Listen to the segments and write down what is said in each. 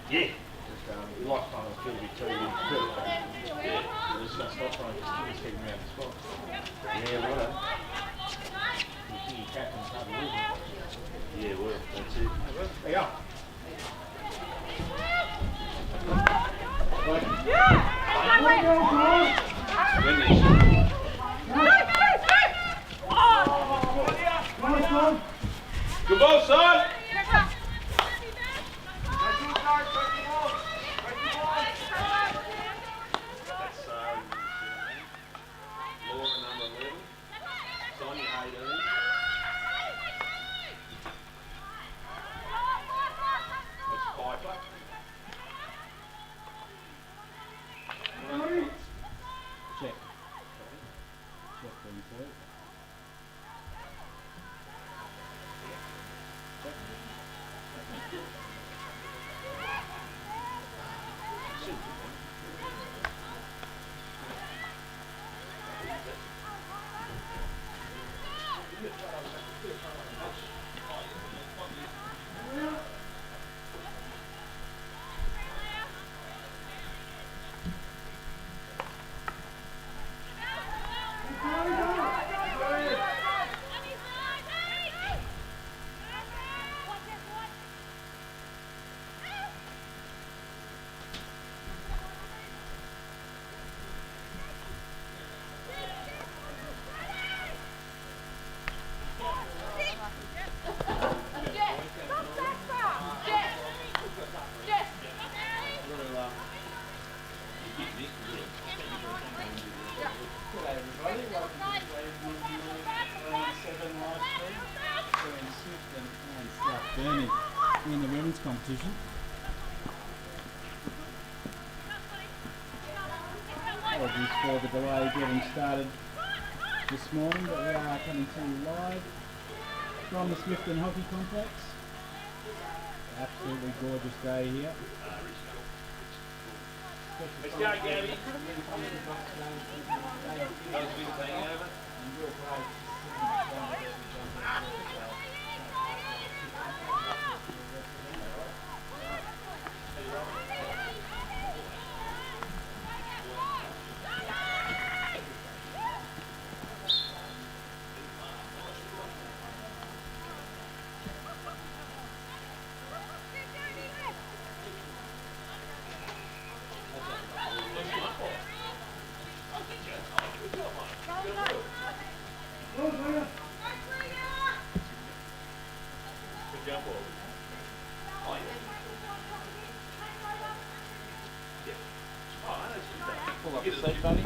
Yeah. Just, last time I filled it too, yeah. We're just going to stop trying to keep him out of the spot. Yeah, right. You think your captain's hard to lose him. Yeah, well, that's it. There you go. Good ball, son! That's Laura, number 11. Sonia, 18. That's Piper. Check. Check them for it. Smithton and South Burnie in the women's competition. Apologies for the delay getting started this morning, but we are coming to you live from the Smithton Hockey Complex. Absolutely gorgeous day here. Let's go, Gabby. Those wings hanging over. Pull up the seat, buddy.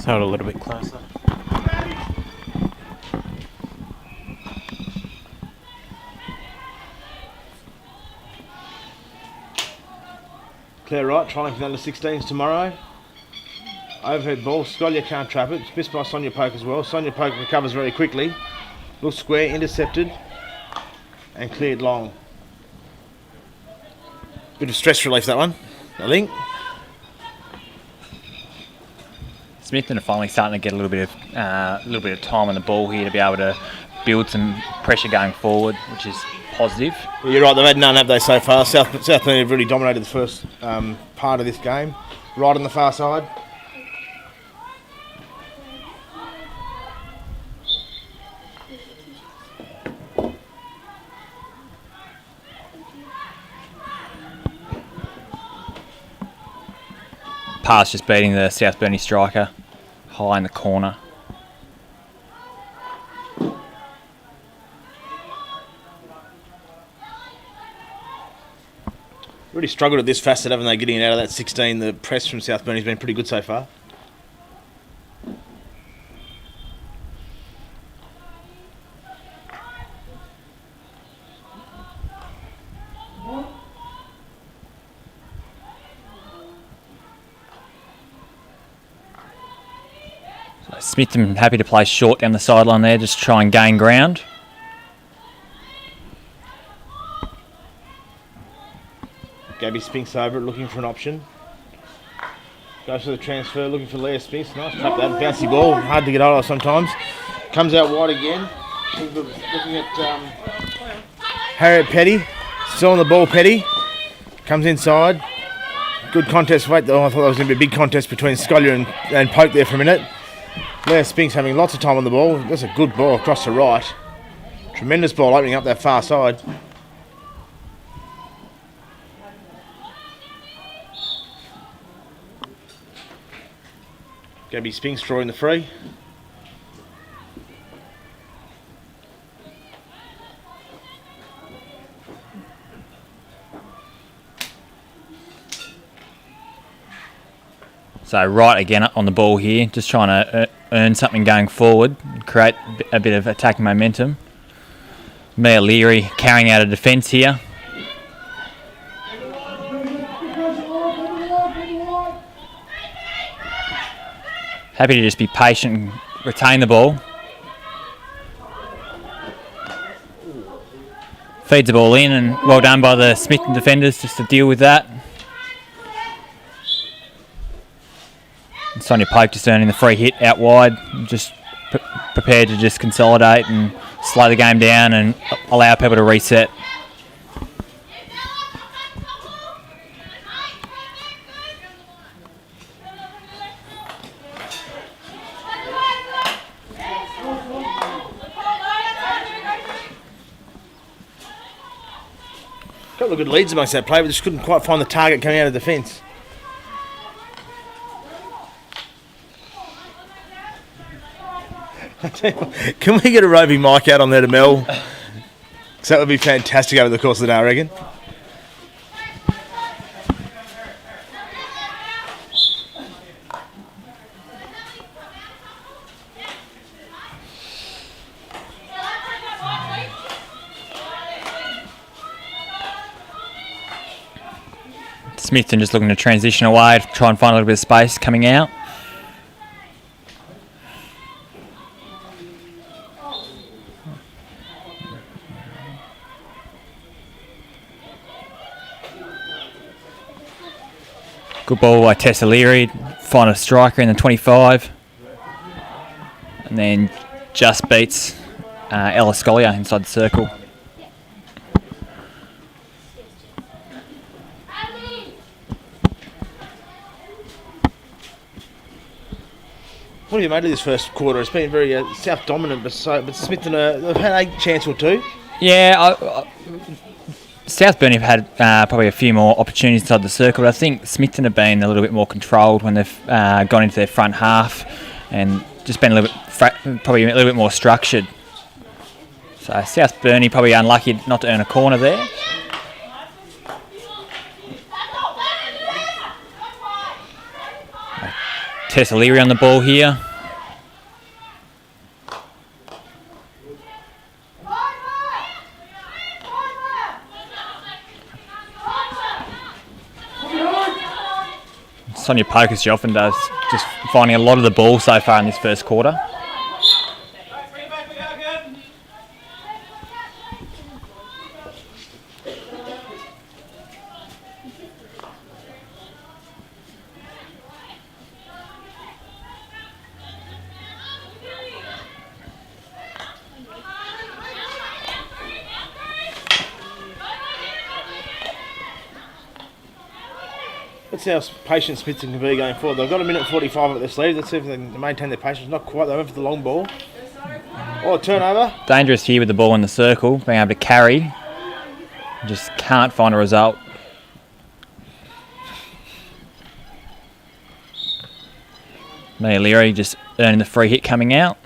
Hold a little bit closer. Claire Wright, trying for the under 16s tomorrow. Overhead ball, Scolia can't trap it. It's missed by Sonia Poke as well. Sonia Poke recovers very quickly. Looks square, intercepted, and cleared long. Bit of stress relief that one, I think. Smithton are finally starting to get a little bit of time on the ball here to be able to build some pressure going forward, which is positive. Well, you're right, they've had none, have they, so far? South Burnie have really dominated the first part of this game. Right on the far side. Pass just beating the South Burnie striker high in the corner. Really struggled at this facet, haven't they, getting it out of that 16. The press from South Burnie has been pretty good so far. So Smithton happy to play short down the sideline there, just try and gain ground. Gabby Spinks over it, looking for an option. Goes for the transfer, looking for Leah Spinks. Nice trap that, bouncy ball, hard to get hold of sometimes. Comes out wide again. Looking at Harriet Petty. Still on the ball, Petty. Comes inside. Good contest. Wait, I thought there was going to be a big contest between Scolia and Poke there for a minute. Leah Spinks having lots of time on the ball. That's a good ball across the right. Tremendous ball opening up that far side. Gabby Spinks drawing the free. So right again on the ball here, just trying to earn something going forward, create a bit of attacking momentum. Mia Leary carrying out a defence here. Happy to just be patient and retain the ball. Feeds the ball in, and well done by the Smithton defenders just to deal with that. And Sonia Pope just earning the free hit out wide, just prepared to just consolidate and slow the game down and allow people to reset. Couple of good leads amongst that play, but just couldn't quite find the target coming out of defence. Can we get a roving mic out on there to Mel? Because that would be fantastic over the course of the day, I reckon. Smithton just looking to transition away to try and find a little bit of space coming out. Good ball by Tessa Leary, find a striker in the 25. And then just beats Ella Scolia inside the circle. What have you made of this first quarter? It's been very South dominant, but Smithton they've had a chance or two. Yeah, South Burnie have had probably a few more opportunities inside the circle, but I think Smithton have been a little bit more controlled when they've gone into their front half and just been a little bit probably a little bit more structured. So South Burnie probably unlucky not to earn a corner there. Tessa Leary on the ball here. Sonia Pocus, she often does, just finding a lot of the ball so far in this first quarter. That's how patient Smithton can be going forward. They've got a minute 45 at their sleeve. Let's see if they can maintain their patience. Not quite. They went for the long ball. Oh, turnover. Dangerous here with the ball in the circle, being able to carry. Just can't find a result. Mia Leary just earning the free hit coming out.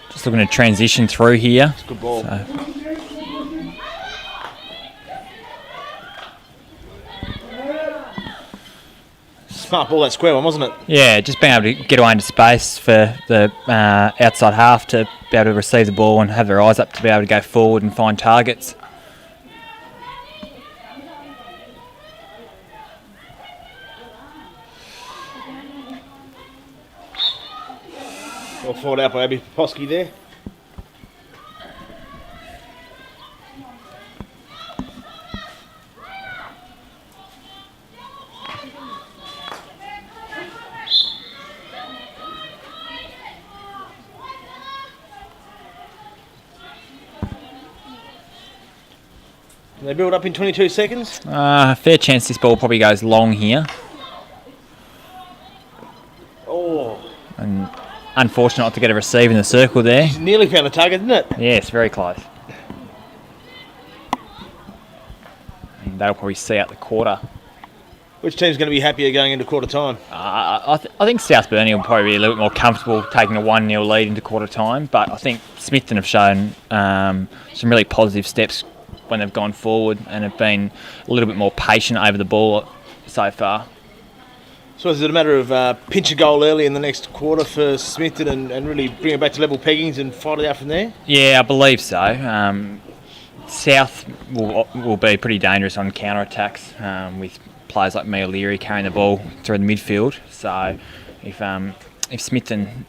Just looking to transition through here. It's a good ball. Smart ball, that square one, wasn't it? Yeah, just being able to get away into space for the outside half to be able to receive the ball and have their eyes up to be able to go forward and find targets. Well fought out by Abby Poposky there. They build up in 22 seconds. Fair chance this ball probably goes long here. Oh, And unfortunate not to get a receive in the circle there. nearly found the target, didn't it? Yes, very close. And that'll probably see out the quarter. Which team's going to be happier going into quarter time? I think South Burnie will probably be a little bit more comfortable taking a 1-0 lead into quarter time, but I think Smithton have shown some really positive steps when they've gone forward and have been a little bit more patient over the ball so far. So is it a matter of pinch a goal early in the next quarter for Smithton and really bring it back to level peggings and fight it out from there? Yeah, I believe so. South will be pretty dangerous on counter-attacks with players like Mia Leary carrying the ball through the midfield. So if Smithton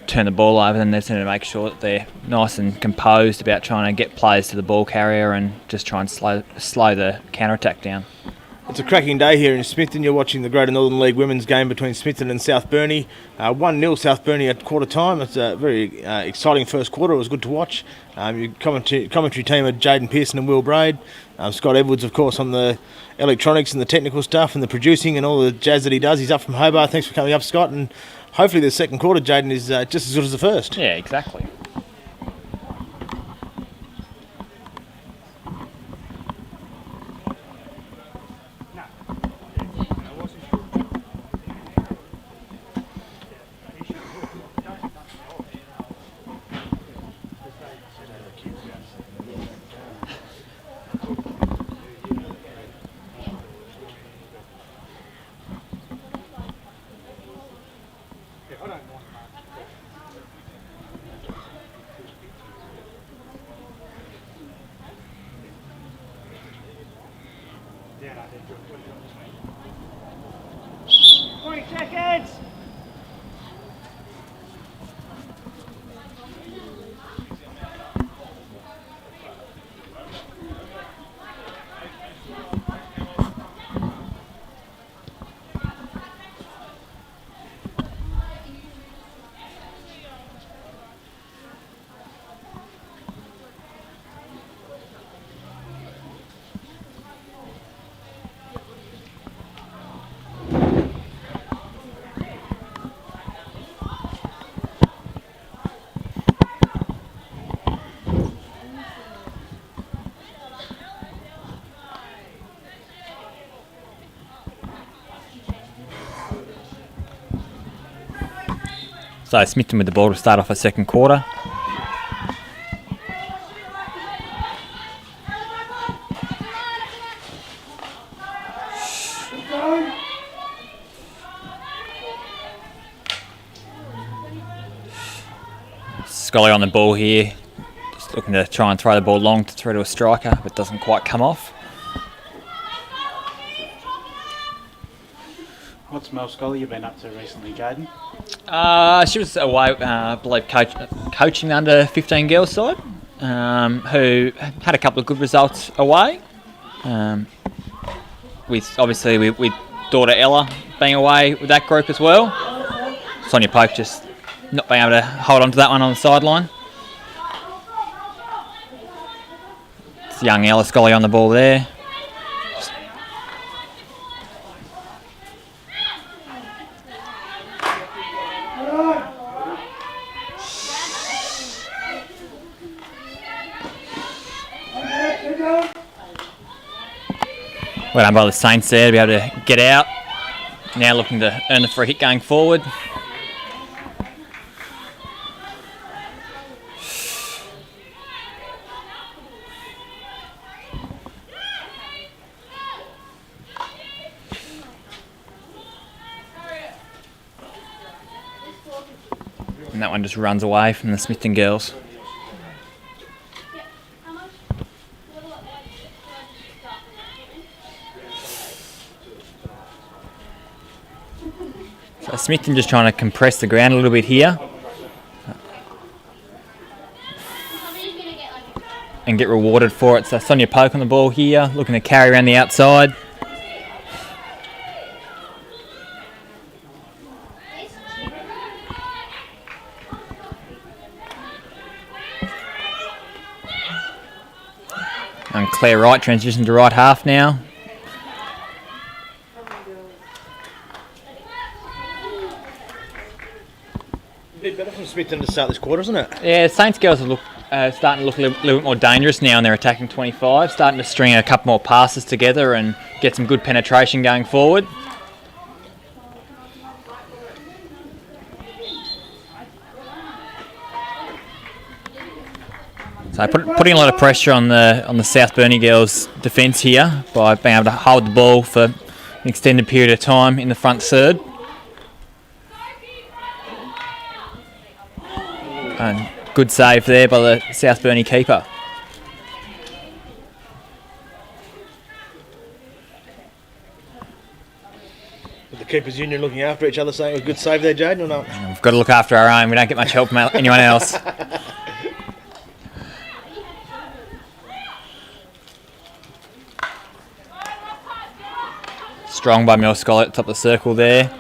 turn the ball over, then they're going to make sure that they're nice and composed about trying to get players to the ball carrier and just try and slow the counter-attack down. It's a cracking day here in Smithton. You're watching the Greater Northern League women's game between Smithton and South Burnie. 1-0 South Burnie at quarter time. It's a very exciting first quarter. It was good to watch. Your commentary team are Jaden Pearson and Will Braid. Scott Edwards, of course, on the electronics and the technical stuff and the producing and all the jazz that he does. He's up from Hobart. Thanks for coming up, Scott. And hopefully the second quarter, Jaden, is just as good as the first. Yeah, exactly. So Smithton with the ball to start off a second quarter. Scully on the ball here, just looking to try and throw the ball long through to a striker, but doesn't quite come off. What's Mel Scully you been up to recently, Jaden? She was away, I believe, coaching the under 15 girls side, who had a couple of good results away. With daughter Ella being away with that group as well. Sonia Pope just not being able to hold on to that one on the sideline. It's young Ella Scully on the ball there. Well done by the Saints there to be able to get out. Now looking to earn the free hit going forward. And that one just runs away from the Smithton girls. So Smithton just trying to compress the ground a little bit here and get rewarded for it. So Sonia Poke on the ball here, looking to carry around the outside. And Claire Wright transition to right half now. A bit better from Smithton to start this quarter, isn't it? Yeah, Saints girls are starting to look a little bit more dangerous now in their attacking 25, starting to string a couple more passes together and get some good penetration going forward. So putting a lot of pressure on the South Burnie girls' defence here by being able to hold the ball for an extended period of time in the front third. And good save there by the South Burnie keeper. With the keepers union looking after each other, saying a good save there, Jaden, or not? We've got to look after our own. We don't get much help from anyone else. Strong by Mel Scully at the top of the circle there.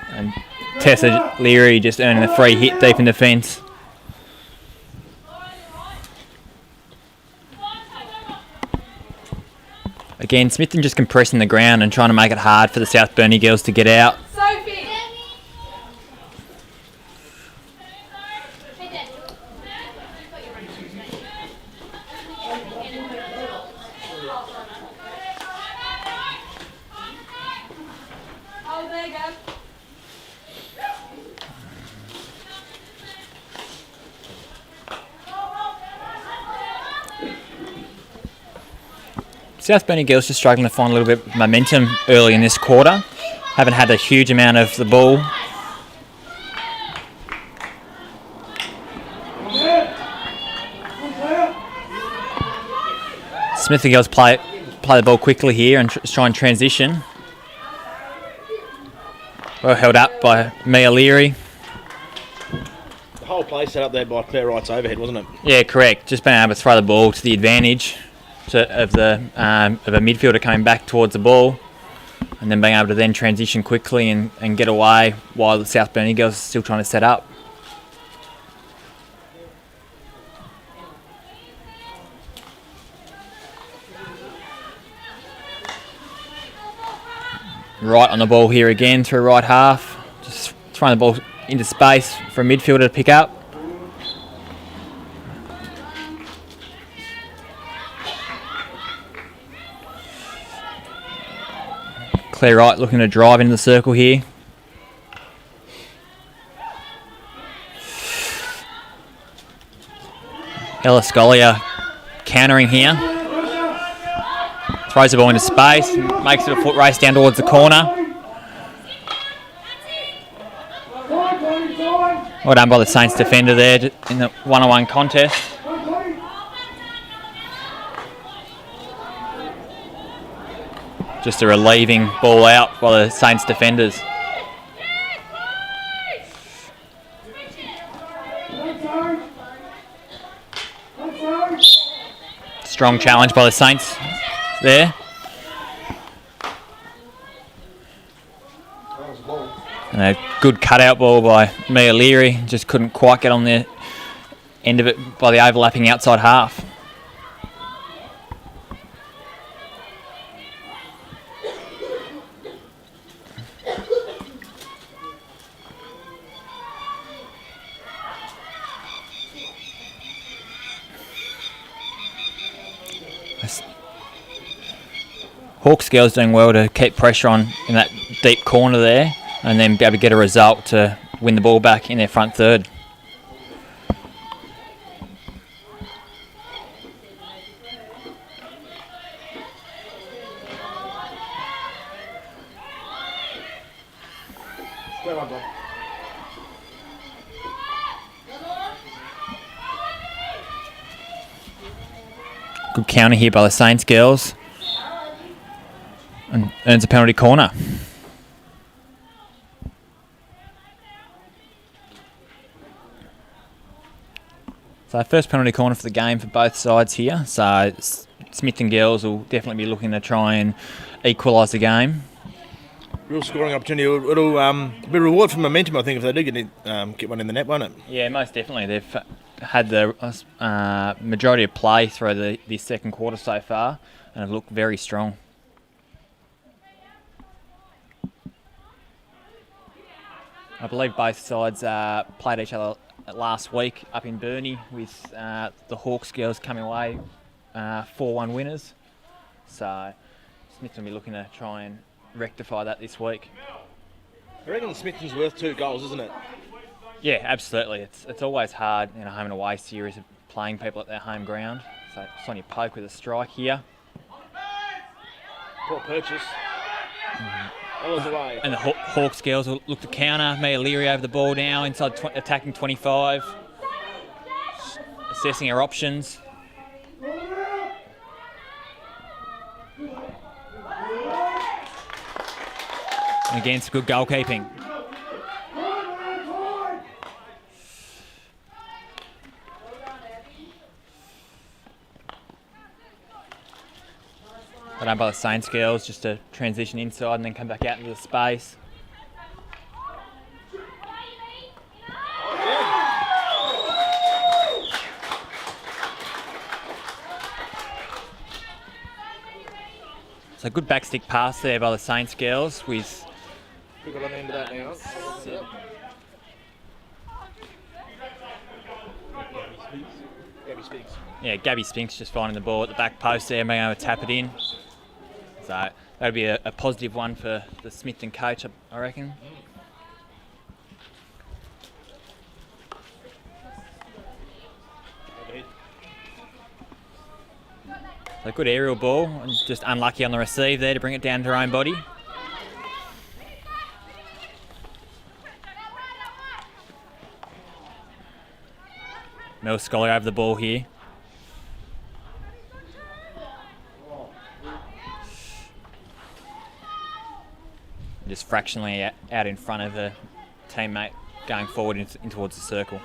And Tessa Leary just earning a free hit deep in defence. Again, Smithton just compressing the ground and trying to make it hard for the South Burnie girls to get out. South Burnie girls just struggling to find a little bit of momentum early in this quarter. Haven't had a huge amount of the ball. Smithton girls play the ball quickly here and try and transition. Well held up by Mia Leary. The whole play set up there by Claire Wright's overhead, wasn't it? Yeah, correct. Just being able to throw the ball to the advantage of a midfielder coming back towards the ball, and then being able to then transition quickly and get away while the South Burnie girls are still trying to set up. Right on the ball here again through right half, just throwing the ball into space for a midfielder to pick up. Claire Wright looking to drive into the circle here. Ella Scollier countering here. Throws the ball into space, makes it a foot race down towards the corner. Well done by the Saints defender there in the one-on-one contest. Just a relieving ball out by the Saints defenders. Strong challenge by the Saints there. And a good cutout ball by Mia Leary. Just couldn't quite get on the end of it by the overlapping outside half. Hawks girls doing well to keep pressure on in that deep corner there and then be able to get a result to win the ball back in their front third. Good counter here by the Saints girls. And earns a penalty corner. So first penalty corner for the game for both sides here. So Smithton girls will definitely be looking to try and equalise the game. Real scoring opportunity. It'll be a reward for momentum, I think, if they do get one in the net, won't it? Yeah, most definitely. They've had the majority of play through the second quarter so far and have looked very strong. I believe both sides played each other last week up in Burnie with the Hawks girls coming away 4-1 winners. So Smithton will be looking to try and rectify that this week. I reckon Smithton's worth 2 goals, isn't it? Yeah, absolutely. It's always hard in a home and away series of playing people at their home ground. So Sonia Poke with a strike here. Poor purchase. Away. And the Hawks girls will look to counter. Mia Leary over the ball now, inside attacking 25. Assessing her options. And again, some good goalkeeping. Done by the Saints girls just to transition inside and then come back out into the space. So good backstick pass there by the Saints girls with... We've got on the end of that now. Gabby Spinks. Yeah, Gabby Spinks just finding the ball at the back post there, being able to tap it in. So that'll be a positive one for the Smithton coach, I reckon. So good aerial ball, and just unlucky on the receive there to bring it down to her own body. Mel Scully over the ball here. Just fractionally out in front of a teammate going forward in towards the circle.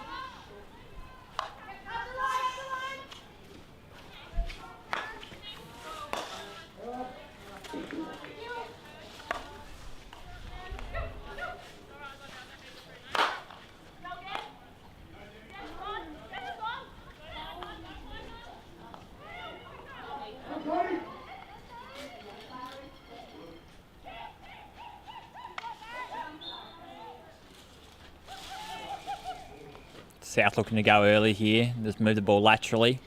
South looking to go early here, just move the ball laterally.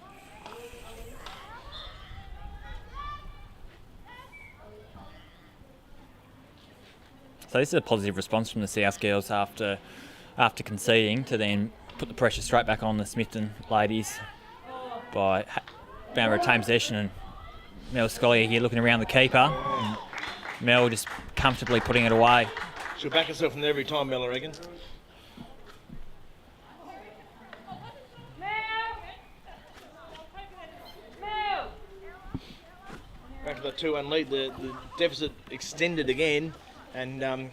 So this is a positive response from the South girls after conceding to then put the pressure straight back on the Smithton ladies by being able to retain possession, and Mel Scollier here looking around the keeper. And Mel just comfortably putting it away. She'll back herself from there every time, Mel, I reckon. Back to the 2-1 lead. The deficit extended again, and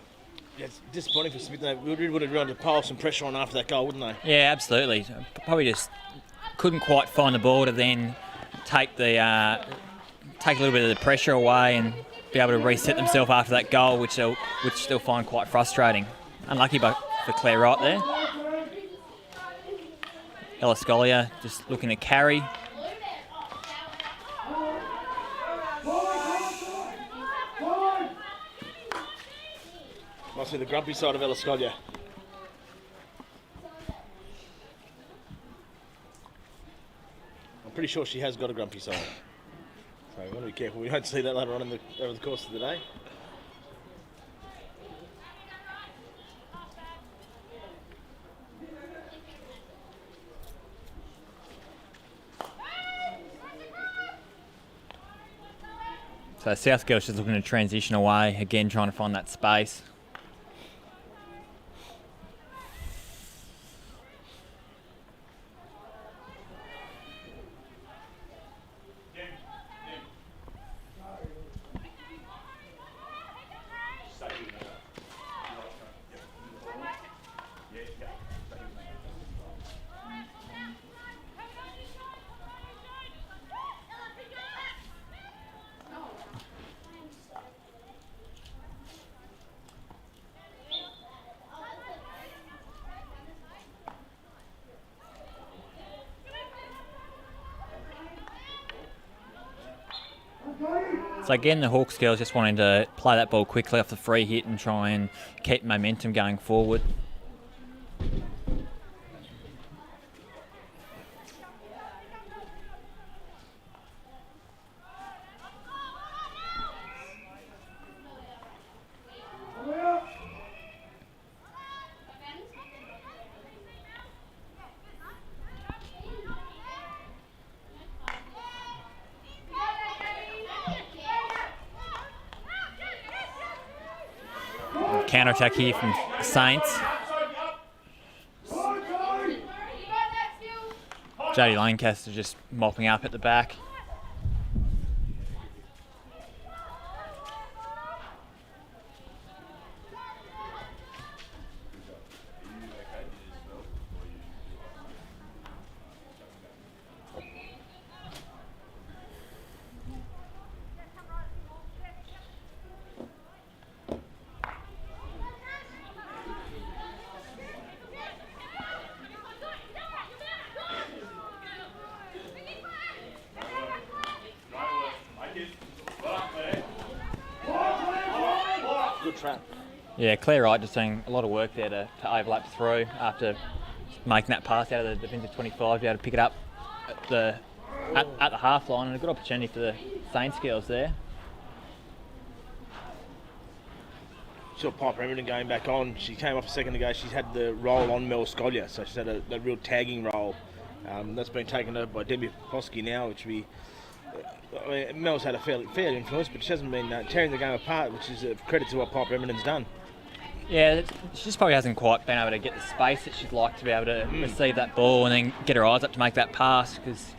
it's disappointing for Smith. They would have wanted to pile some pressure on after that goal, wouldn't they? Yeah, absolutely. Probably just couldn't quite find the ball to then take a little bit of the pressure away and be able to reset themselves after that goal, which they'll still find quite frustrating. Unlucky for Claire Wright there. Ella Scollier just looking to carry. Must be the grumpy side of Ella Scollier. I'm pretty sure she has got a grumpy side. So we've got to be careful. We don't see that later on over the course of the day. So South girls just looking to transition away, again trying to find that space. So again, the Hawks girls just wanting to play that ball quickly off the free hit and try and keep momentum going forward. Counter-attack here from Saints. Jodie Lancaster just mopping up at the back. Good trap. Yeah, Claire Wright just doing a lot of work there to overlap through after making that pass out of the defensive 25, be able to pick it up at the half line, and a good opportunity for the Saints girls there. Saw Piper Emmerton going back on. She came off a second ago. She's had the role on Mel Scollier, so she's had a real tagging role. That's been taken over by Debbie Posky now, which we. Mel's had a fair influence, but she hasn't been tearing the game apart, which is a credit to what Piper Emmerton's done. Yeah, she just probably hasn't quite been able to get the space that she'd like to be able to receive that ball and then get her eyes up to make that pass, because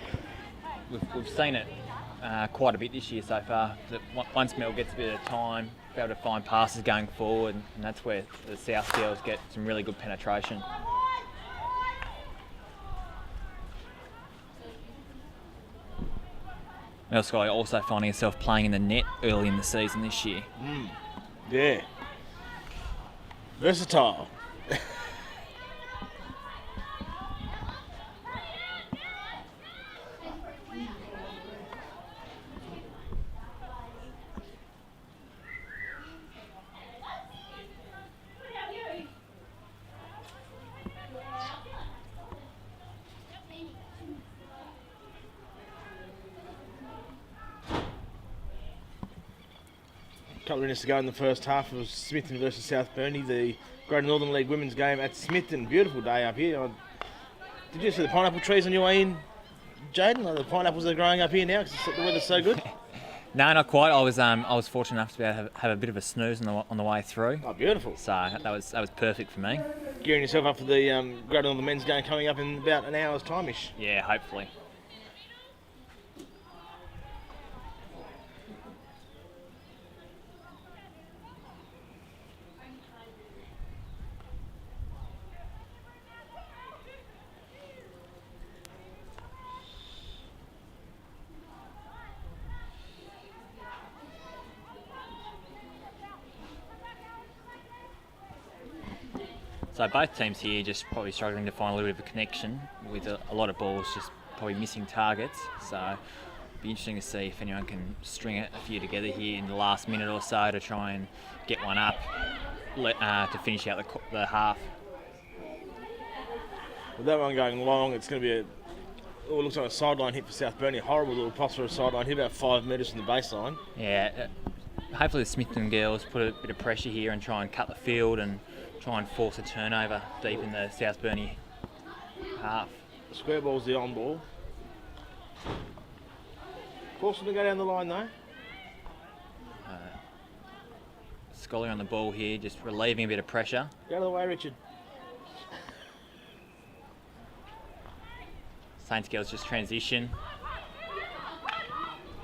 we've seen it quite a bit this year so far. That once Mel gets a bit of time, be able to find passes going forward, and that's where the South girls get some really good penetration. Mel Sky also finding herself playing in the net early in the season this year. Yeah. Versatile. couple of minutes to go in the first half. It was Smithton versus South Burnie, the Greater Northern League women's game at Smithton. Beautiful day up here. Did you see the pineapple trees on your way in, Jaden? Like the pineapples are growing up here now because the weather's so good. No, not quite. I was fortunate enough to be able to have a bit of a snooze on the way through. Oh, beautiful. So that was perfect for me. Gearing yourself up for the Greater Northern men's game coming up in about an hour's time-ish. Yeah, hopefully. So both teams here just probably struggling to find a little bit of a connection with a lot of balls just probably missing targets. So it'll be interesting to see if anyone can string a few together here in the last minute or so to try and get one up to finish out the half. With that one going long, it's going to be it looks like a sideline hit for South Burnie. A horrible little toss for a sideline hit, about 5 metres from the baseline. Yeah, hopefully the Smithton girls put a bit of pressure here and try and cut the field and try and force a turnover deep in the South Burnie half. The square ball's the on ball. Forcing to go down the line though. Scully on the ball here, just relieving a bit of pressure. Get out of the way, Richard. Saints girls just transition.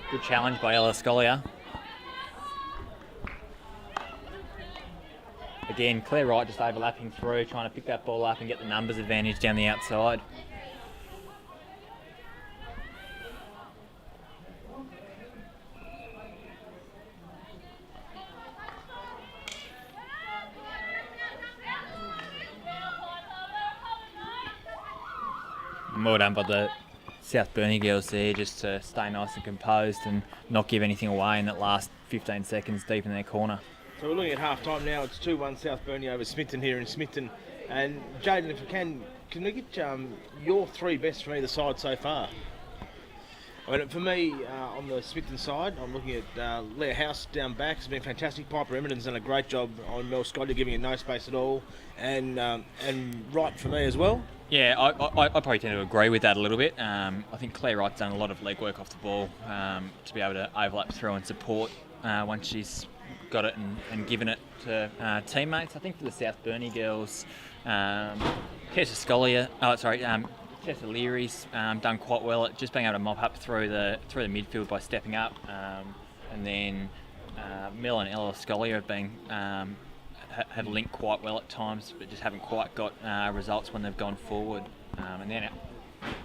Good challenge by Ella Scollier. Again, Claire Wright just overlapping through, trying to pick that ball up and get the numbers advantage down the outside. Well done by the South Burnie girls there, just to stay nice and composed and not give anything away in that last 15 seconds deep in their corner. So we're looking at half time now. It's 2-1 South Burnie over Smithton here in Smithton. And Jaden, if you can we get your three best from either side so far? I mean, for me, on the Smithton side, I'm looking at Leah House down back. It's been fantastic. Piper Emmerdon's done a great job on Mel Scott, giving it no space at all. And Wright for me as well. Yeah, I probably tend to agree with that a little bit. I think Claire Wright's done a lot of leg work off the ball to be able to overlap through and support once she's got it and given it to teammates. I think for the South Burnie girls, Tessa Leary's done quite well at just being able to mop up through the midfield by stepping up, and then Mel and Ella Scullier have been have linked quite well at times, but just haven't quite got results when they've gone forward. And then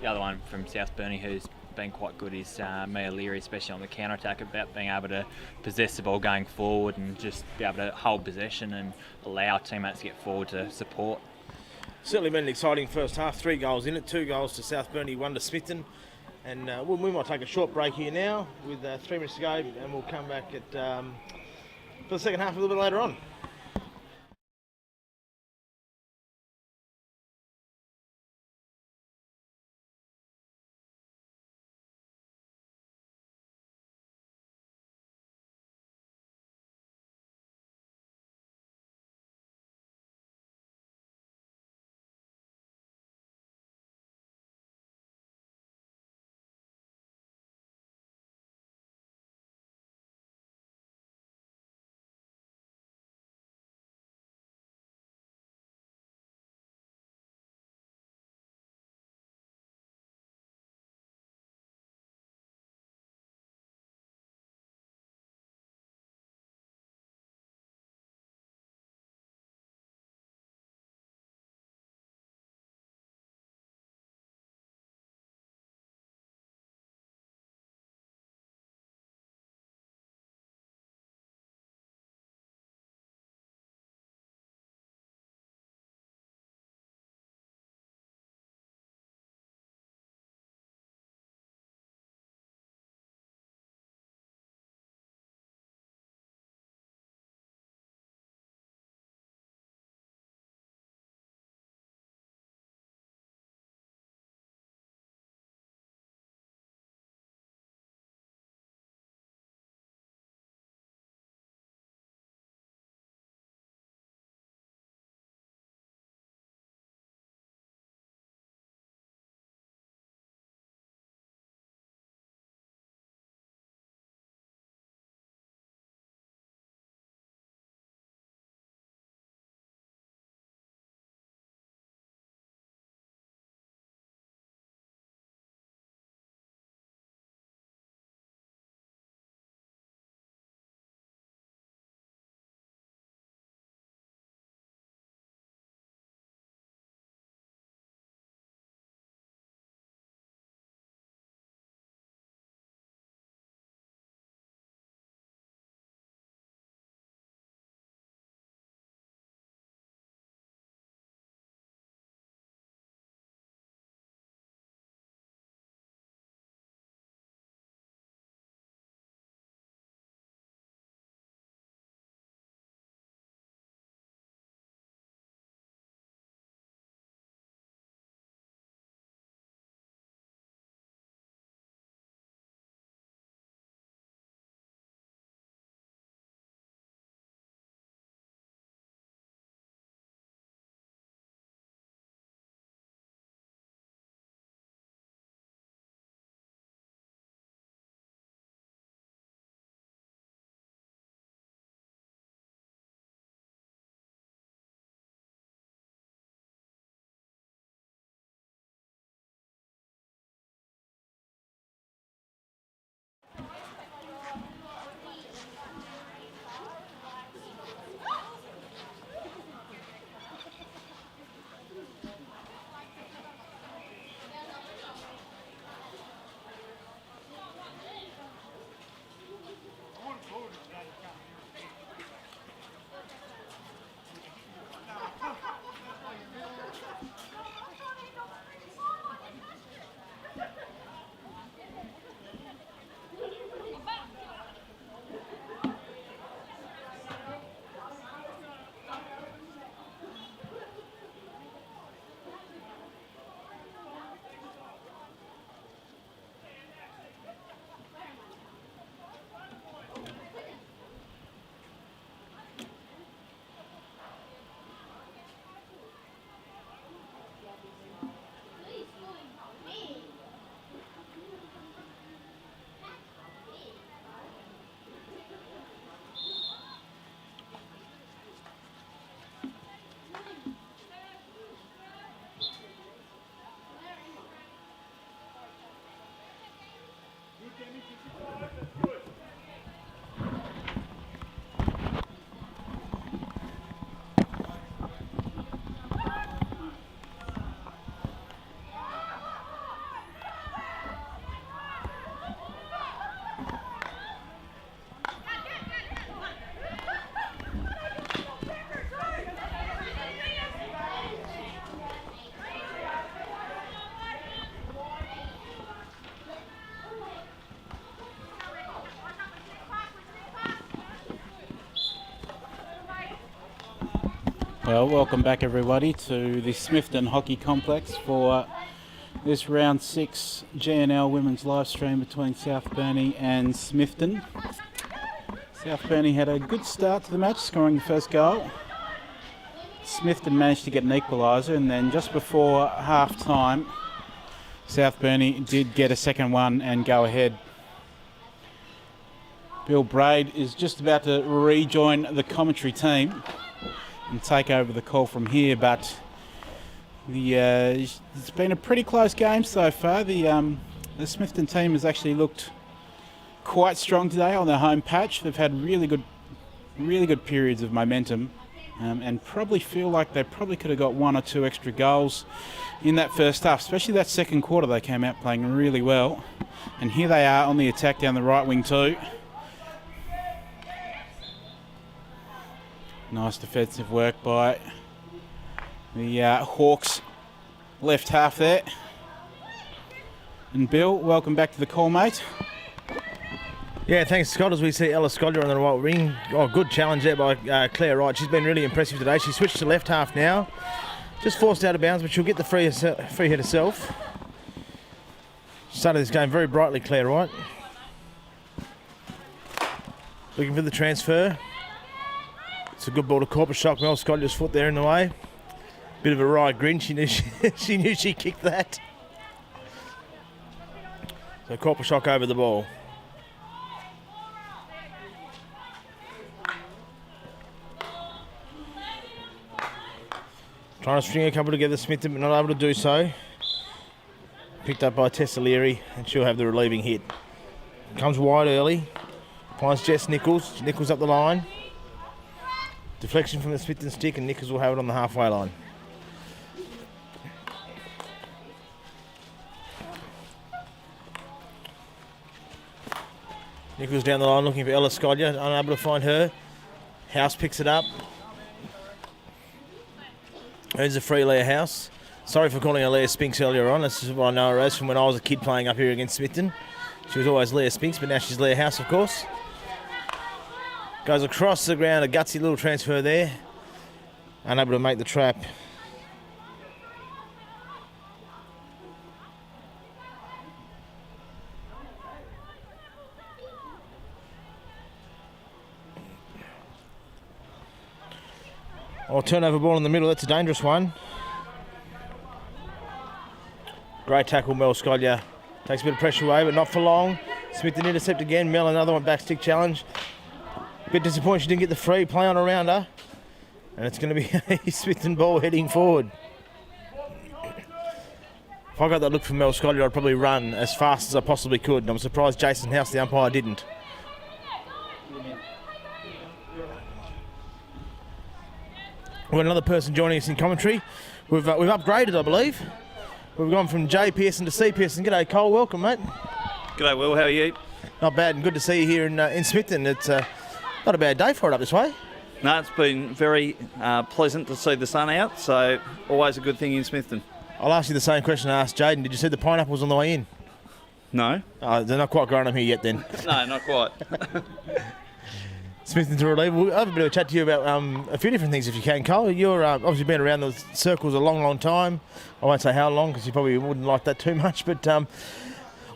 the other one from South Burnie who's been quite good is Mia Leary, especially on the counter-attack, about being able to possess the ball going forward and just be able to hold possession and allow teammates to get forward to support. Certainly been an exciting first half. 3 goals in it, 2 goals to South Burnie, 1 to Smithton. And we might take a short break here now with 3 minutes to go, and we'll come back for the second half a little bit later on. Well, welcome back everybody to the Smithton Hockey Complex for this round 6 GNL women's live stream between South Burnie and Smithton. South Burnie had a good start to the match, scoring the first goal. Smithton managed to get an equaliser, and then just before half time, South Burnie did get a second one and go ahead. Bill Braid is just about to rejoin the commentary team and take over the call from here, but it's been a pretty close game so far. The Smithton team has actually looked quite strong today on their home patch. They've had really good periods of momentum, and probably feel like they probably could have got 1 or 2 extra goals in that first half, especially that second quarter. They came out playing really well, and here they are on the attack down the right wing too. Nice defensive work by the Hawks left half there. And Bill, welcome back to the call, mate. Yeah, thanks, Scott. As we see Ella Scollier on the right wing. Oh, good challenge there by Claire Wright. She's been really impressive today. She switched to left half now. Just forced out of bounds, but she'll get the free hit herself. Started this game very brightly, Claire Wright. Looking for the transfer. It's a good ball to Corpushock. Mel Scollier's foot there in the way. Bit of a wry grin. She knew she kicked that. So Corpushock over the ball. Trying to string a couple together, Smithton, but not able to do so. Picked up by Tessa Leary, and she'll have the relieving hit. Comes wide early. Finds Jess Nichols. Nichols up the line. Deflection from the Smithton stick, and Nichols will have it on the halfway line. Nichols down the line looking for Ella Scollier, unable to find her. House picks it up. Earns a free Leah House. Sorry for calling her Leah Spinks earlier on. This is what I know her as from when I was a kid playing up here against Smithton. She was always Leah Spinks, but now she's Leah House, of course. Goes across the ground, a gutsy little transfer there. Unable to make the trap. Turnover ball in the middle, that's a dangerous one. Great tackle, Mel Scollier. Takes a bit of pressure away, but not for long. Smith an intercept again. Mel another one, back stick challenge. Bit disappointed she didn't get the free play on around her. And it's going to be a Smithton ball heading forward. If I got that look from Mel Scollier, I'd probably run as fast as I possibly could. And I'm surprised Jason House, the umpire, didn't. We've got another person joining us in commentary. We've upgraded, I believe. We've gone from J Pearson to C Pearson. G'day, Cole. Welcome, mate. G'day, Will. How are you? Not bad, and good to see you here in Smithton. It's not a bad day for it up this way. No, it's been very pleasant to see the sun out, so always a good thing in Smithton. I'll ask you the same question I asked Jaden. Did you see the pineapples on the way in? No. They're not quite grown up here yet then. No, not quite. Smithton to relieve. We'll have a bit of a chat to you about a few different things if you can, Cole. You're obviously been around the circles a long, long time. I won't say how long because you probably wouldn't like that too much, but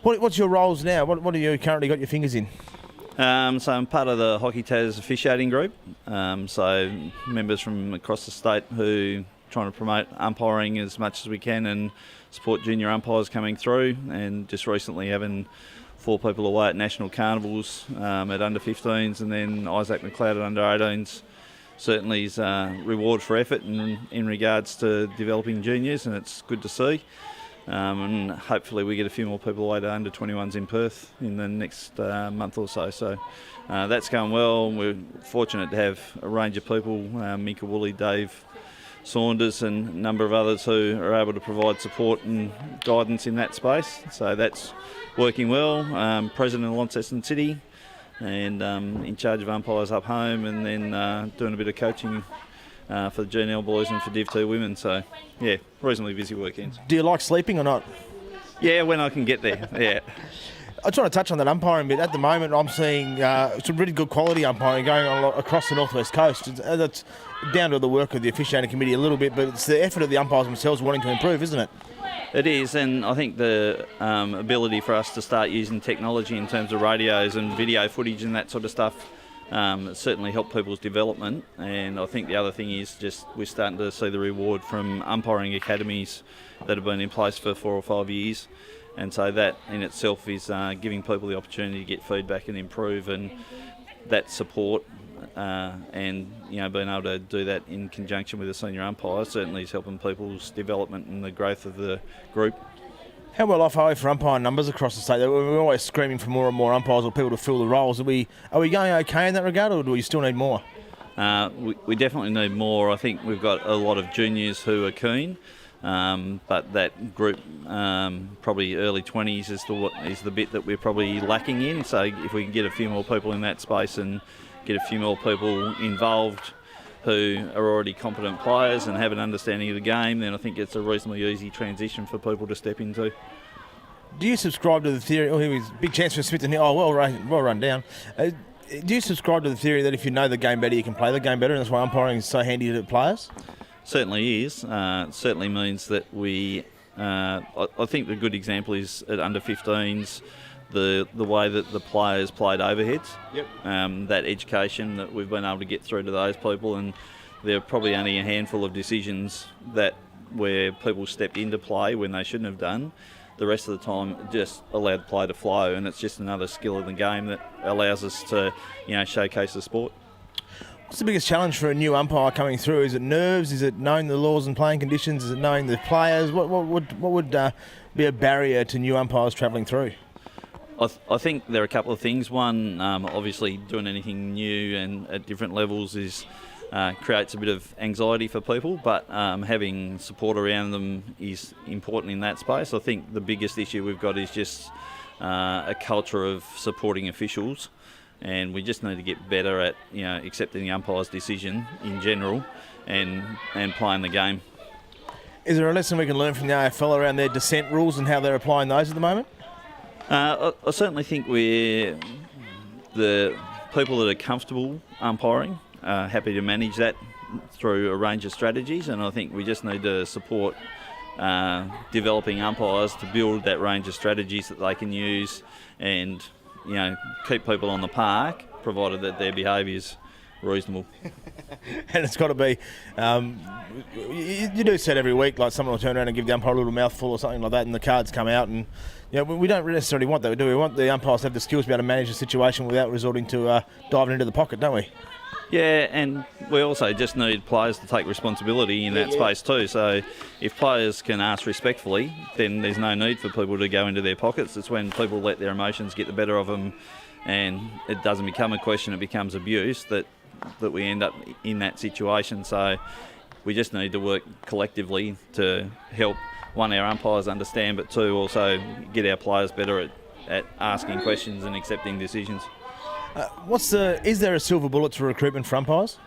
what's your roles now? What have you currently got your fingers in? So I'm part of the Hockey Tas officiating group. So members from across the state who trying to promote umpiring as much as we can and support junior umpires coming through, and just recently having 4 people away at national carnivals at under 15s, and then Isaac McLeod at under 18s. Certainly is reward for effort in regards to developing juniors, and it's good to see. And hopefully we get a few more people away to under 21s in Perth in the next month or so. So that's going well. We're fortunate to have a range of people, Mika Woolley, Dave Saunders and a number of others who are able to provide support and guidance in that space. So that's working well. President of Launceston City and in charge of umpires up home, and then doing a bit of coaching for the GNL boys and for Div 2 women. So, yeah, reasonably busy weekends. Do you like sleeping or not? Yeah, when I can get there, yeah. I just want to touch on that umpiring bit. At the moment, I'm seeing some really good quality umpiring going on across the Northwest Coast. That's down to the work of the officiating committee a little bit, but it's the effort of the umpires themselves wanting to improve, isn't it? It is, and I think the ability for us to start using technology in terms of radios and video footage and that sort of stuff certainly help people's development. And I think the other thing is just we're starting to see the reward from umpiring academies that have been in place for 4 or 5 years. And so that in itself is giving people the opportunity to get feedback and improve, and that support and being able to do that in conjunction with a senior umpire certainly is helping people's development and the growth of the group. How well off are we for umpire numbers across the state? We're always screaming for more and more umpires or people to fill the roles. Are we going okay in that regard, or do we still need more? We definitely need more. I think we've got a lot of juniors who are keen. But that group, probably early 20s, is the bit that we're probably lacking in. So if we can get a few more people in that space and get a few more people involved who are already competent players and have an understanding of the game, then I think it's a reasonably easy transition for people to step into. Do you subscribe to the theory? Oh, here was big chance for Smithton here. Oh, well run down. Do you subscribe to the theory that if you know the game better, you can play the game better, and that's why umpiring is so handy to players? Certainly is. It certainly means that we... I think the good example is at under 15s, the way that the players played overheads. Yep. That education that we've been able to get through to those people, and there are probably only a handful of decisions where people stepped into play when they shouldn't have done. The rest of the time just allowed play to flow, and it's just another skill in the game that allows us to showcase the sport. What's the biggest challenge for a new umpire coming through? Is it nerves? Is it knowing the laws and playing conditions? Is it knowing the players? What would be a barrier to new umpires travelling through? I think there are a couple of things. One, obviously doing anything new and at different levels creates a bit of anxiety for people, but having support around them is important in that space. I think the biggest issue we've got is just a culture of supporting officials. And we just need to get better at accepting the umpire's decision in general and playing the game. Is there a lesson we can learn from the AFL around their dissent rules and how they're applying those at the moment? I certainly think we're the people that are comfortable umpiring are happy to manage that through a range of strategies, and I think we just need to support developing umpires to build that range of strategies that they can use and keep people on the park, provided that their behaviour is reasonable. And it's got to be, you do set every week, like someone will turn around and give the umpire a little mouthful or something like that, and the cards come out, and we don't necessarily want that, do we? We want the umpires to have the skills to be able to manage the situation without resorting to diving into the pocket, don't we? Yeah, and we also just need players to take responsibility in that space too. So if players can ask respectfully, then there's no need for people to go into their pockets. It's when people let their emotions get the better of them and it doesn't become a question, it becomes abuse, that we end up in that situation. So we just need to work collectively to help, one, our umpires understand, but two, also get our players better at asking questions and accepting decisions. Is there a silver bullet to recruitment for umpires?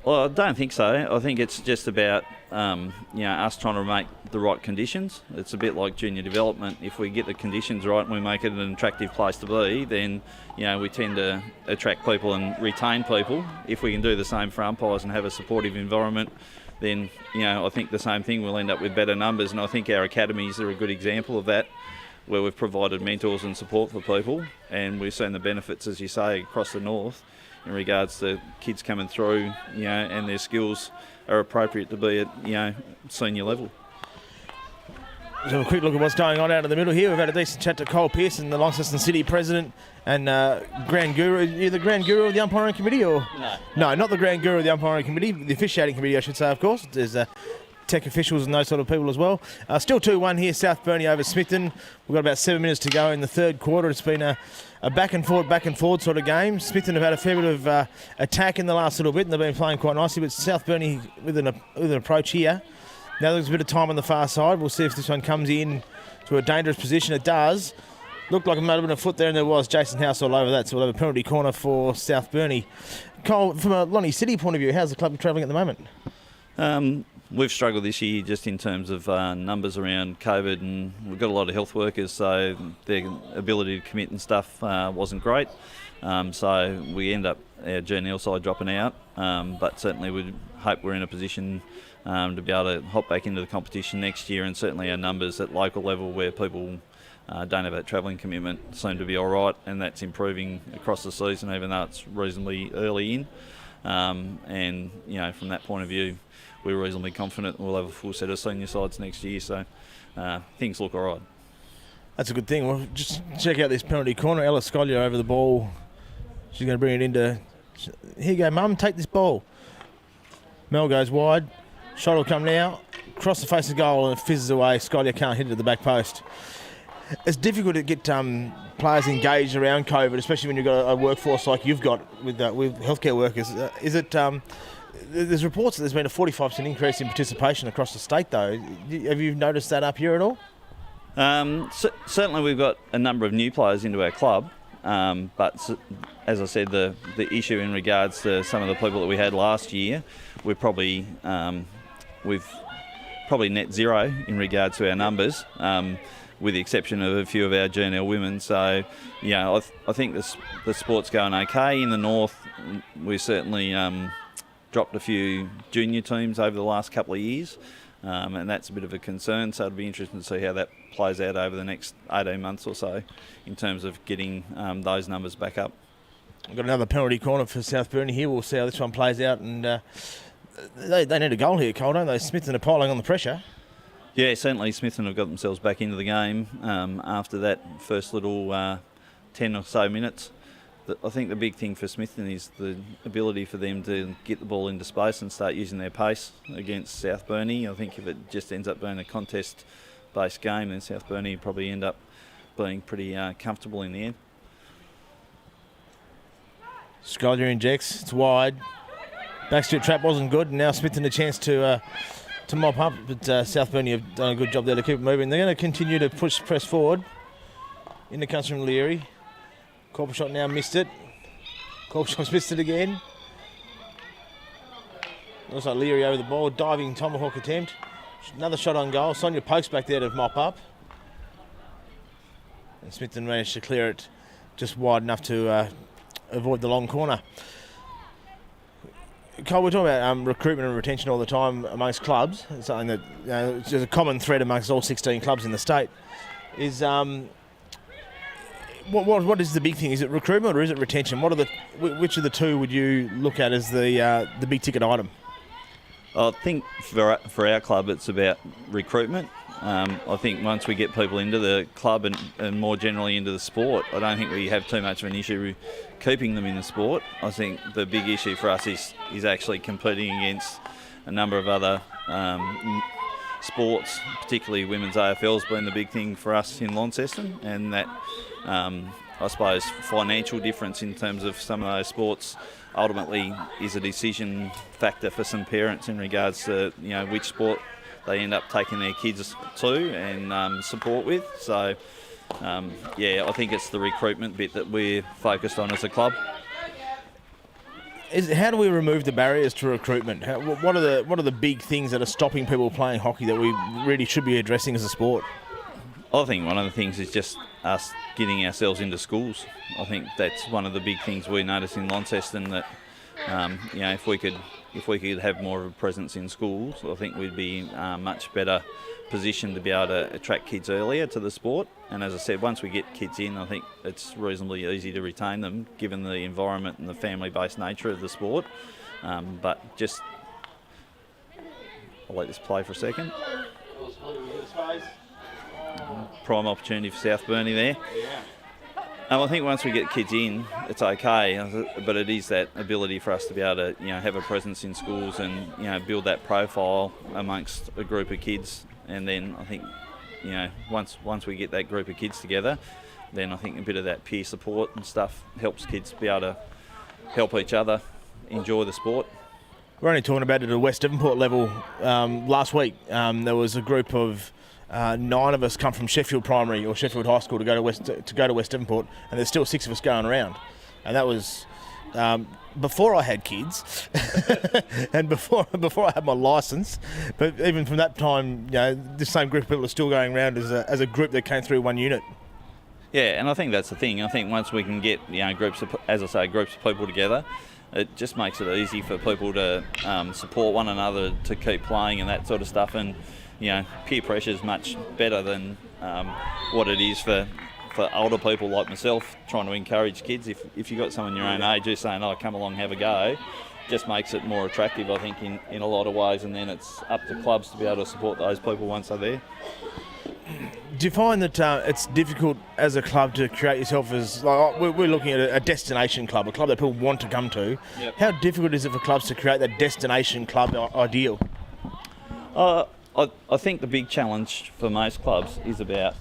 Well, I don't think so. I think it's just about us trying to make the right conditions. It's a bit like junior development. If we get the conditions right and we make it an attractive place to be, then we tend to attract people and retain people. If we can do the same for umpires and have a supportive environment, then I think the same thing will end up with better numbers. And I think our academies are a good example of that, where we've provided mentors and support for people, and we've seen the benefits, as you say, across the north in regards to kids coming through, and their skills are appropriate to be at, senior level. So a quick look at what's going on out in the middle here. We've had a decent chat to Cole Pearson, the Launceston City President and Grand Guru. Are you the Grand Guru of the umpiring committee? Or? No, not the Grand Guru of the umpiring committee, the officiating committee, I should say, of course. There's tech officials and those sort of people as well. Still 2-1 here, South Burnie over Smithton. We've got about 7 minutes to go in the third quarter. It's been a back and forward sort of game. Smithton have had a fair bit of attack in the last little bit, and they've been playing quite nicely, but South Burnie with an approach here. Now there's a bit of time on the far side. We'll see if this one comes in to a dangerous position. It does. Looked like it might have been a foot there, and there was. Jason House all over that, so we'll have a penalty corner for South Burnie. Cole, from a Lonnie City point of view, how's the club travelling at the moment? We've struggled this year just in terms of numbers around COVID, and we've got a lot of health workers, so their ability to commit and stuff wasn't great. So we end up our GNL side dropping out, but certainly we hope we're in a position to be able to hop back into the competition next year, and certainly our numbers at local level where people don't have that travelling commitment seem to be all right, and that's improving across the season even though it's reasonably early in. And from that point of view, we're reasonably confident we'll have a full set of senior sides next year, so things look all right. That's a good thing. Well, just check out this penalty corner. Ella Scollier over the ball. She's going to bring it into... Here you go, Mum, take this ball. Mel goes wide. Shot will come now. Across the face of the goal and it fizzes away. Scollier can't hit it at the back post. It's difficult to get players engaged around COVID, especially when you've got a workforce like you've got with healthcare workers. There's reports that there's been a 45% increase in participation across the state, though. Have you noticed that up here at all? Certainly we've got a number of new players into our club, but as I said, the issue in regards to some of the people that we had last year, we've probably net zero in regards to our numbers, with the exception of a few of our GNL women. So, I think the sport's going okay. In the north, we certainly dropped a few junior teams over the last couple of years, and that's a bit of a concern. So it'll be interesting to see how that plays out over the next 18 months or so in terms of getting those numbers back up. We've got another penalty corner for South Burnie here. We'll see how this one plays out, and they need a goal here, Cole, don't they? Smithton are piling on the pressure. Yeah, certainly Smithton have got themselves back into the game after that first little 10 or so minutes. I think the big thing for Smithton is the ability for them to get the ball into space and start using their pace against South Burnie. I think if it just ends up being a contest-based game, then South Burnie probably end up being pretty comfortable in the end. Scollier injects, it's wide. Backstreet trap wasn't good, and now Smithton a chance to mop up, but South Burnie have done a good job there to keep it moving. They're going to continue to press forward. In the comes from Leary. Corporshot now missed it. Corporshot's missed it again. Looks like Leary over the ball, diving tomahawk attempt. Another shot on goal. Sonia pokes back there to mop up. And Smithton managed to clear it just wide enough to avoid the long corner. Cole, we're talking about recruitment and retention all the time amongst clubs. It's something that it's just a common thread amongst all 16 clubs in the state. Is what is the big thing? Is it recruitment or is it retention? Which of the two would you look at as the big ticket item? I think for our club it's about recruitment. I think once we get people into the club and more generally into the sport, I don't think we have too much of an issue keeping them in the sport. I think the big issue for us is actually competing against a number of other sports, particularly women's AFL's been the big thing for us in Launceston, and that I suppose financial difference in terms of some of those sports ultimately is a decision factor for some parents in regards to which sport they end up taking their kids to and support with. So I think it's the recruitment bit that we're focused on as a club. How do we remove the barriers to recruitment? What are the big things that are stopping people playing hockey that we really should be addressing as a sport? I think one of the things is just us getting ourselves into schools. I think that's one of the big things we notice in Launceston, that if we could have more of a presence in schools, I think we'd be much better positioned to be able to attract kids earlier to the sport. And as I said, once we get kids in, I think it's reasonably easy to retain them given the environment and the family-based nature of the sport. But just, I'll let this play for a second. Prime opportunity for South Burnie there. I think once we get kids in, it's okay, but it is that ability for us to be able to, have a presence in schools and, build that profile amongst a group of kids. And then I think, once we get that group of kids together, then I think a bit of that peer support and stuff helps kids be able to help each other enjoy the sport. We're only talking about it at a West Devonport level. Last week, there was a group of 9 of us come from Sheffield Primary or Sheffield High School to go to West Devonport, and there's still 6 of us going around, and that was before I had kids and before I had my licence. But even from that time, the same group of people are still going around as a group that came through one unit. Yeah, and I think that's the thing. I think once we can get groups of people together, it just makes it easy for people to support one another to keep playing and that sort of stuff. And peer pressure is much better than what it is for older people like myself trying to encourage kids. If you've got someone your own age who's saying, "Oh, come along, have a go," just makes it more attractive, I think, in a lot of ways. And then it's up to clubs to be able to support those people once they're there. Do you find that it's difficult as a club to create yourself as, like, we're looking at a destination club, a club that people want to come to? Yep. How difficult is it for clubs to create that destination club ideal? I think the big challenge for most clubs is about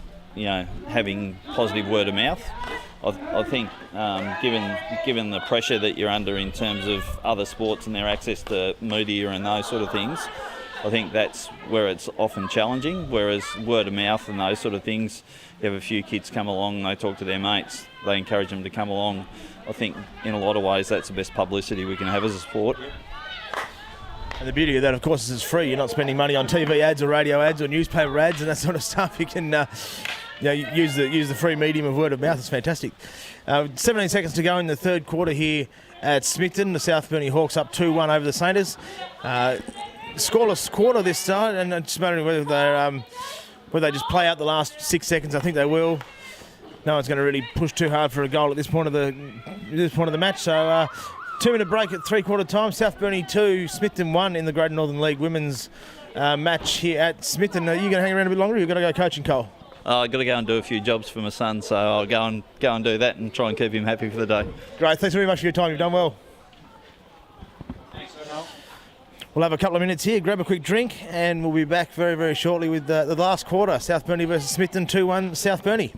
having positive word of mouth. I think given the pressure that you're under in terms of other sports and their access to media and those sort of things, I think that's where it's often challenging, whereas word of mouth and those sort of things, you have a few kids come along, they talk to their mates, they encourage them to come along. I think in a lot of ways that's the best publicity we can have as a sport. And the beauty of that, of course, is it's free. You're not spending money on TV ads or radio ads or newspaper ads and that sort of stuff. You can use the free medium of word of mouth. It's fantastic. 17 seconds to go in the third quarter here at Smithton. The South Burnie Hawks up 2-1 over the Saints. Scoreless quarter this time, and it's just wondering whether they just play out the last 6 seconds. I think they will. No one's going to really push too hard for a goal at this point of the match. So 2-minute break at three-quarter time. South Burnie 2, Smithton 1 in the Greater Northern League women's match here at Smithton. Are you going to hang around a bit longer, or are you going to go coaching, Cole? I've got to go and do a few jobs for my son, so I'll go and do that and try and keep him happy for the day. Great, thanks very much for your time. You've done well. We'll have a couple of minutes here, grab a quick drink, and we'll be back very, very shortly with the last quarter. South Burnie versus Smithton, 2-1 South Burnie.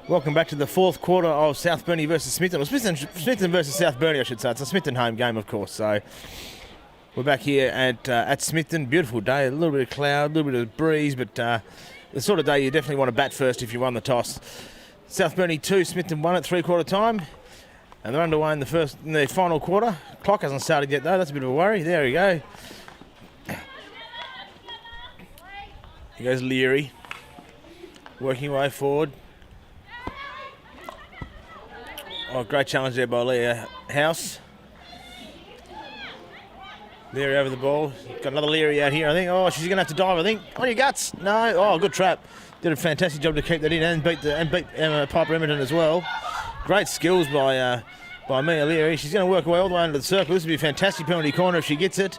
Welcome back to the fourth quarter of South Burnie versus Smithton. Or Smithton versus South Burnie, I should say. It's a Smithton home game, of course. So we're back here at Smithton. Beautiful day. A little bit of cloud, a little bit of breeze, but the sort of day you definitely want to bat first if you won the toss. South Burnie 2, Smithton 1 at three-quarter time. And they're underway in the final quarter. Clock hasn't started yet, though. That's a bit of a worry. There we go. Here goes Leary. Working way forward. Oh, great challenge there by Leah House. Leary over the ball. Got another Leary out here, I think. Oh, she's going to have to dive, I think. On your guts. No. Oh, good trap. Did a fantastic job to keep that in and beat Emma Piper Edmonton as well. Great skills by Mia Leary. She's going to work her way all the way under the circle. This would be a fantastic penalty corner if she gets it.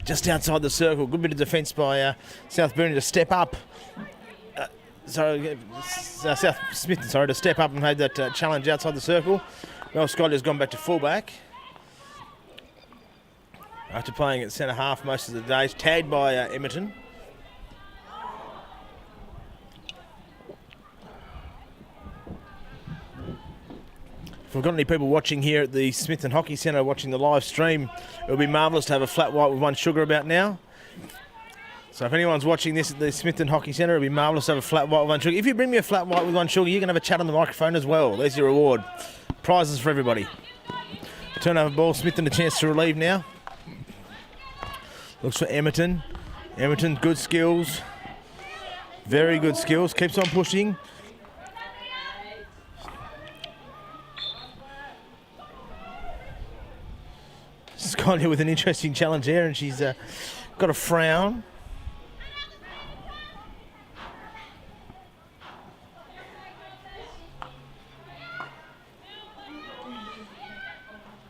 Just outside the circle. Good bit of defence by South Burnie to step up. South Smithton, to step up and have that challenge outside the circle. Mel Scott has gone back to fullback after playing at centre half most of the days. Tagged by Edmonton. If we've got any people watching here at the Smithton Hockey Centre watching the live stream, it would be marvellous to have a flat white with one sugar about now. So if anyone's watching this at the Smithton Hockey Centre, it would be marvellous to have a flat white with one sugar. If you bring me a flat white with one sugar, you're going to have a chat on the microphone as well. There's your reward. Prizes for everybody. Turnover ball, Smithton a chance to relieve now. Looks for Edmonton. Edmonton, good skills. Very good skills. Keeps on pushing. Scott here with an interesting challenge there, and she's got a frown.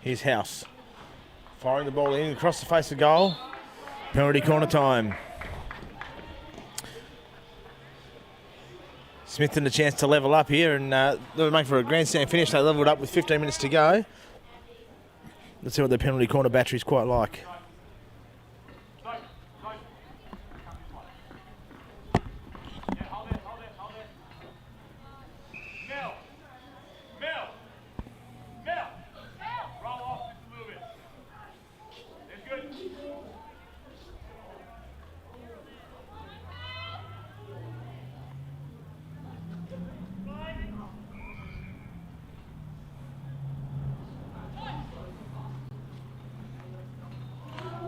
Here's House. Firing the ball in across the face of goal. Penalty corner time. Smithton a chance to level up here, and they'll make for a grandstand finish. They levelled up with 15 minutes to go. Let's see what the penalty corner battery is quite like.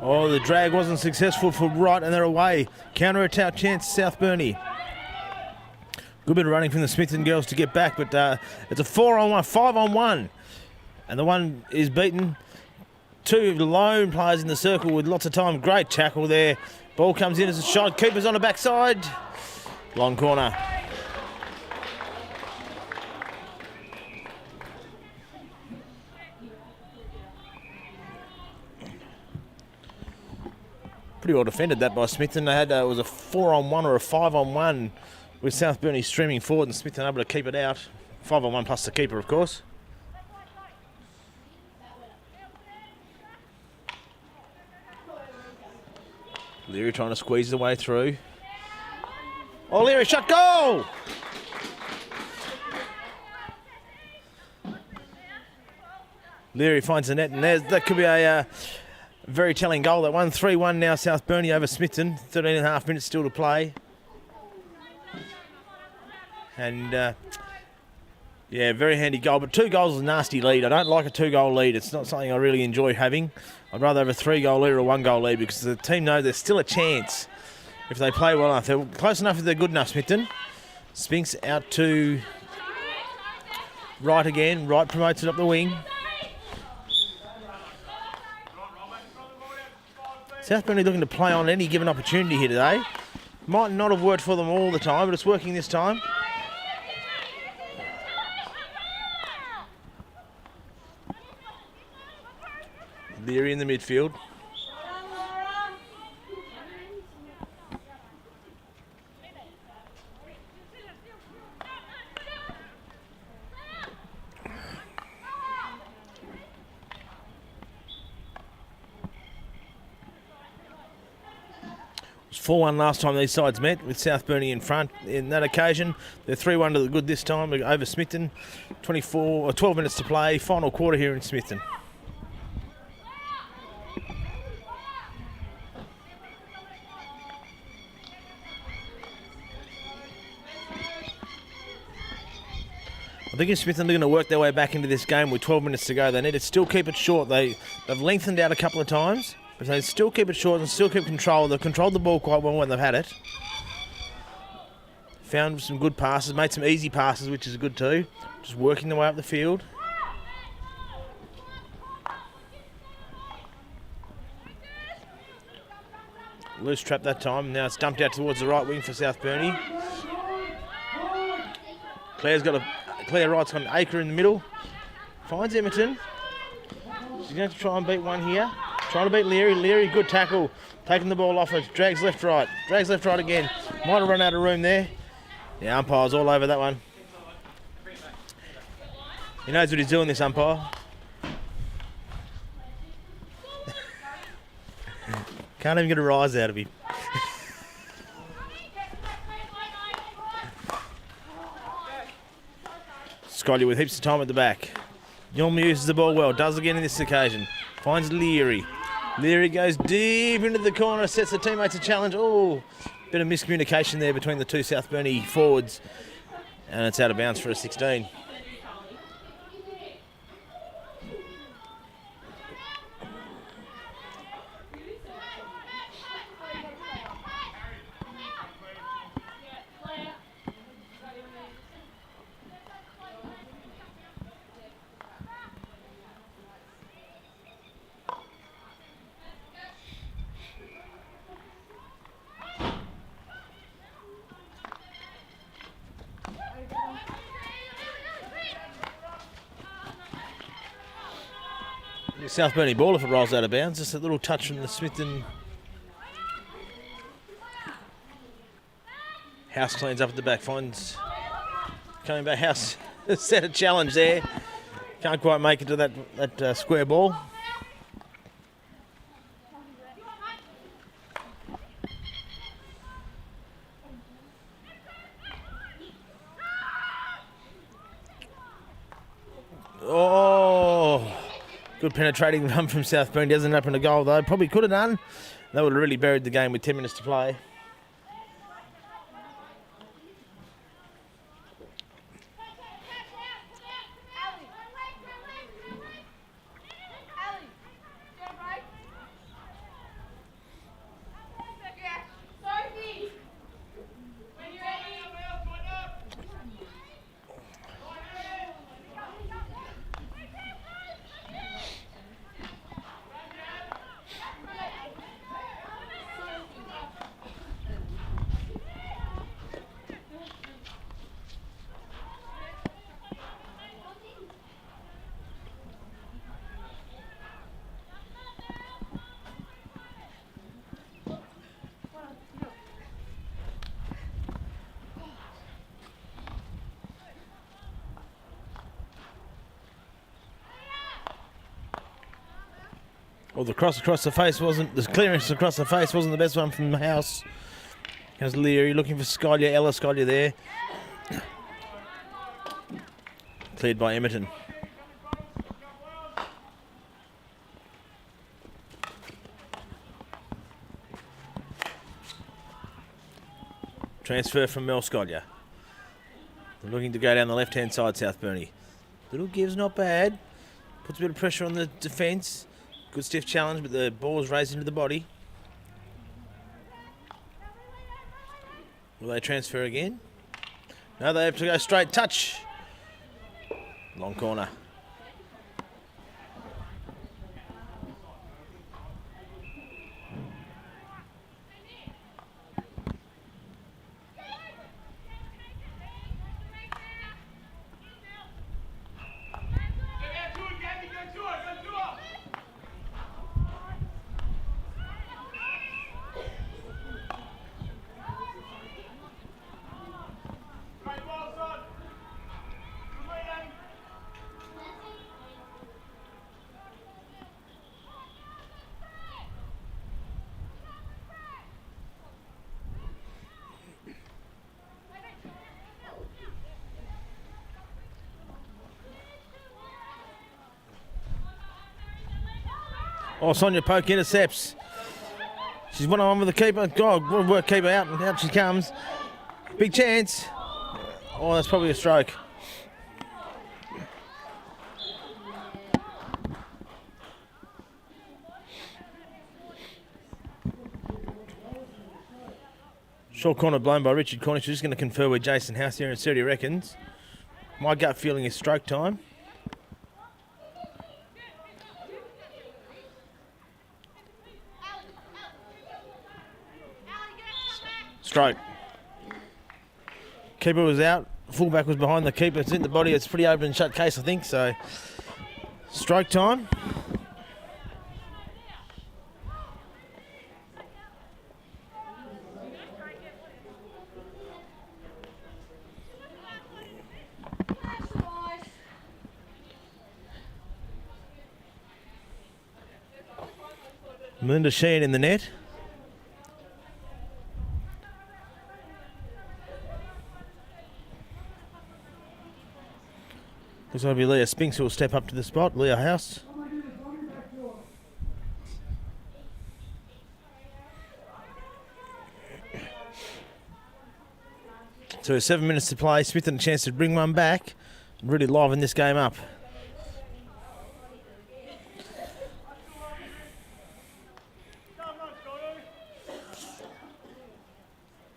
Oh, the drag wasn't successful for Wright, and they're away. Counter-attack chance, South Burnie. Good bit of running from the Smithton girls to get back, but it's a 4-on-1, 5-on-1. And the one is beaten. Two lone players in the circle with lots of time. Great tackle there. Ball comes in as a shot. Keeper's on the backside. Long corner. Pretty well defended that by Smithton. They had it was a 4-on-1 or a 5-on-1 with South Burnie streaming forward and Smithton able to keep it out. 5-on-1 plus the keeper, of course. Leary trying to squeeze the way through. Oh, Leary, shot goal! Leary finds the net, and that could be a very telling goal. That one, 3-1 now, South Burnie over Smithton. 13.5 minutes still to play. And, yeah, very handy goal. But 2 goals is a nasty lead. I don't like a 2-goal lead. It's not something I really enjoy having. I'd rather have a 3-goal lead or a 1-goal lead because the team knows there's still a chance if they play well enough. They're close enough if they're good enough, Smithton. Spinks out to Wright again. Wright promotes it up the wing. South Burnie looking to play on any given opportunity here today. Might not have worked for them all the time, but it's working this time. Leary in the midfield. It was 4-1 last time these sides met, with South Burnie in front. In that occasion, they're 3-1 to the good this time over Smithton. 12 minutes to play, final quarter here in Smithton. I think if Smithton are going to work their way back into this game with 12 minutes to go, they need to still keep it short. They've lengthened out a couple of times, but they still keep it short and still keep control. They've controlled the ball quite well when they've had it. Found some good passes, made some easy passes, which is good too. Just working their way up the field. Loose trap that time. Now it's dumped out towards the right wing for South Burnie. Claire Wright's got an acre in the middle. Finds Edmonton. She's going to try and beat one here. Trying to beat Leary. Leary, good tackle. Taking the ball off her. Drags left, right. Drags left, right again. Might have run out of room there. Yeah, umpire's all over that one. He knows what he's doing, this umpire. Can't even get a rise out of him. Scully with heaps of time at the back. Yulma uses the ball well. Does again in this occasion. Finds Leary. Leary goes deep into the corner. Sets the teammates a challenge. Oh, bit of miscommunication there between the two South Burnie forwards. And it's out of bounds for a 16. South Burnie ball if it rolls out of bounds. Just a little touch from the Smithton. House cleans up at the back. Finds coming back. House set a challenge there. Can't quite make it to that square ball. Oh. Good penetrating run from South Burnie. Doesn't open a goal though. Probably could have done. That would have really buried the game with 10 minutes to play. Well, the cross across the face wasn't, the clearance across the face wasn't the best one from the House. Here's Leary looking for Scollier, Ella Scollier there. Cleared by Edmonton. Transfer from Mel Scollier. They're looking to go down the left-hand side, South Burnie. Little give's not bad. Puts a bit of pressure on the defence. Good stiff challenge, but the ball's raised into the body. Will they transfer again? No, they have to go straight. Touch. Long corner. Oh, Sonia Polk intercepts. She's one-on-one with the keeper. God, good work, keeper out, and out she comes. Big chance. Oh, that's probably a stroke. Short corner blown by Richard Cornish. Just going to confer with Jason House here and see what he reckons. My gut feeling is stroke time. Stroke. Keeper was out. Fullback was behind the keeper. It's in the body. It's pretty open and shut case, I think. So, stroke time. Melinda Sheehan in the net. Looks like it'll be Leah Spinks who will step up to the spot. Leah House. So 7 minutes to play. Smithton a chance to bring one back and really liven this game up.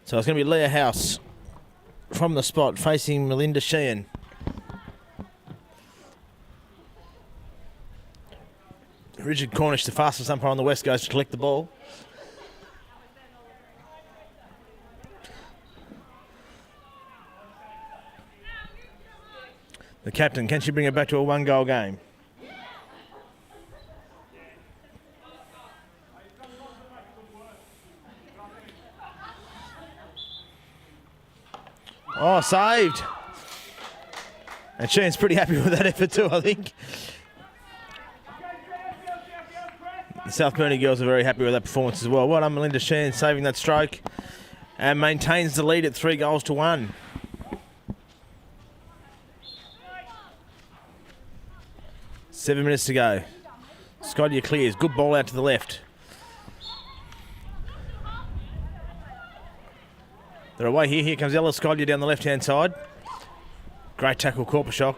So it's going to be Leah House from the spot facing Melinda Sheehan. Richard Cornish, the fastest umpire on the west, goes to collect the ball. The captain, can she bring it back to a one-goal game? Oh, saved. And Sheehan's pretty happy with that effort too, I think. The South Burnie girls are very happy with that performance as well. Well done, Melinda Sheehan, saving that stroke and maintains the lead at 3-1. Seven minutes to go. Scotia clears. Good ball out to the left. They're away here. Here comes Ella Scotia down the left-hand side. Great tackle, Korpashock.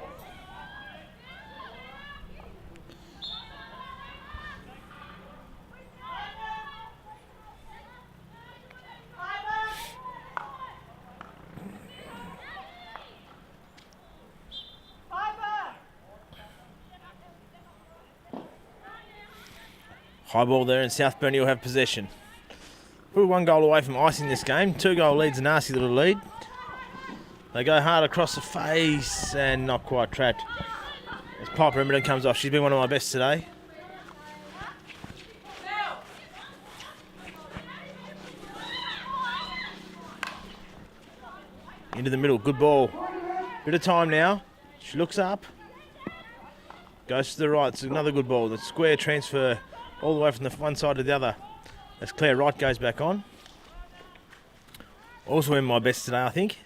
High ball there, and South Burnie will have possession. We're 1 goal away from icing this game. 2-goal lead's a nasty little lead. They go hard across the face and not quite trapped. As Piper Emmerdon comes off, she's been one of my best today. Into the middle, good ball. Bit of time now. She looks up. Goes to the right, it's another good ball. The square transfer all the way from the one side to the other. As Claire Wright goes back on. Also in my best today, I think.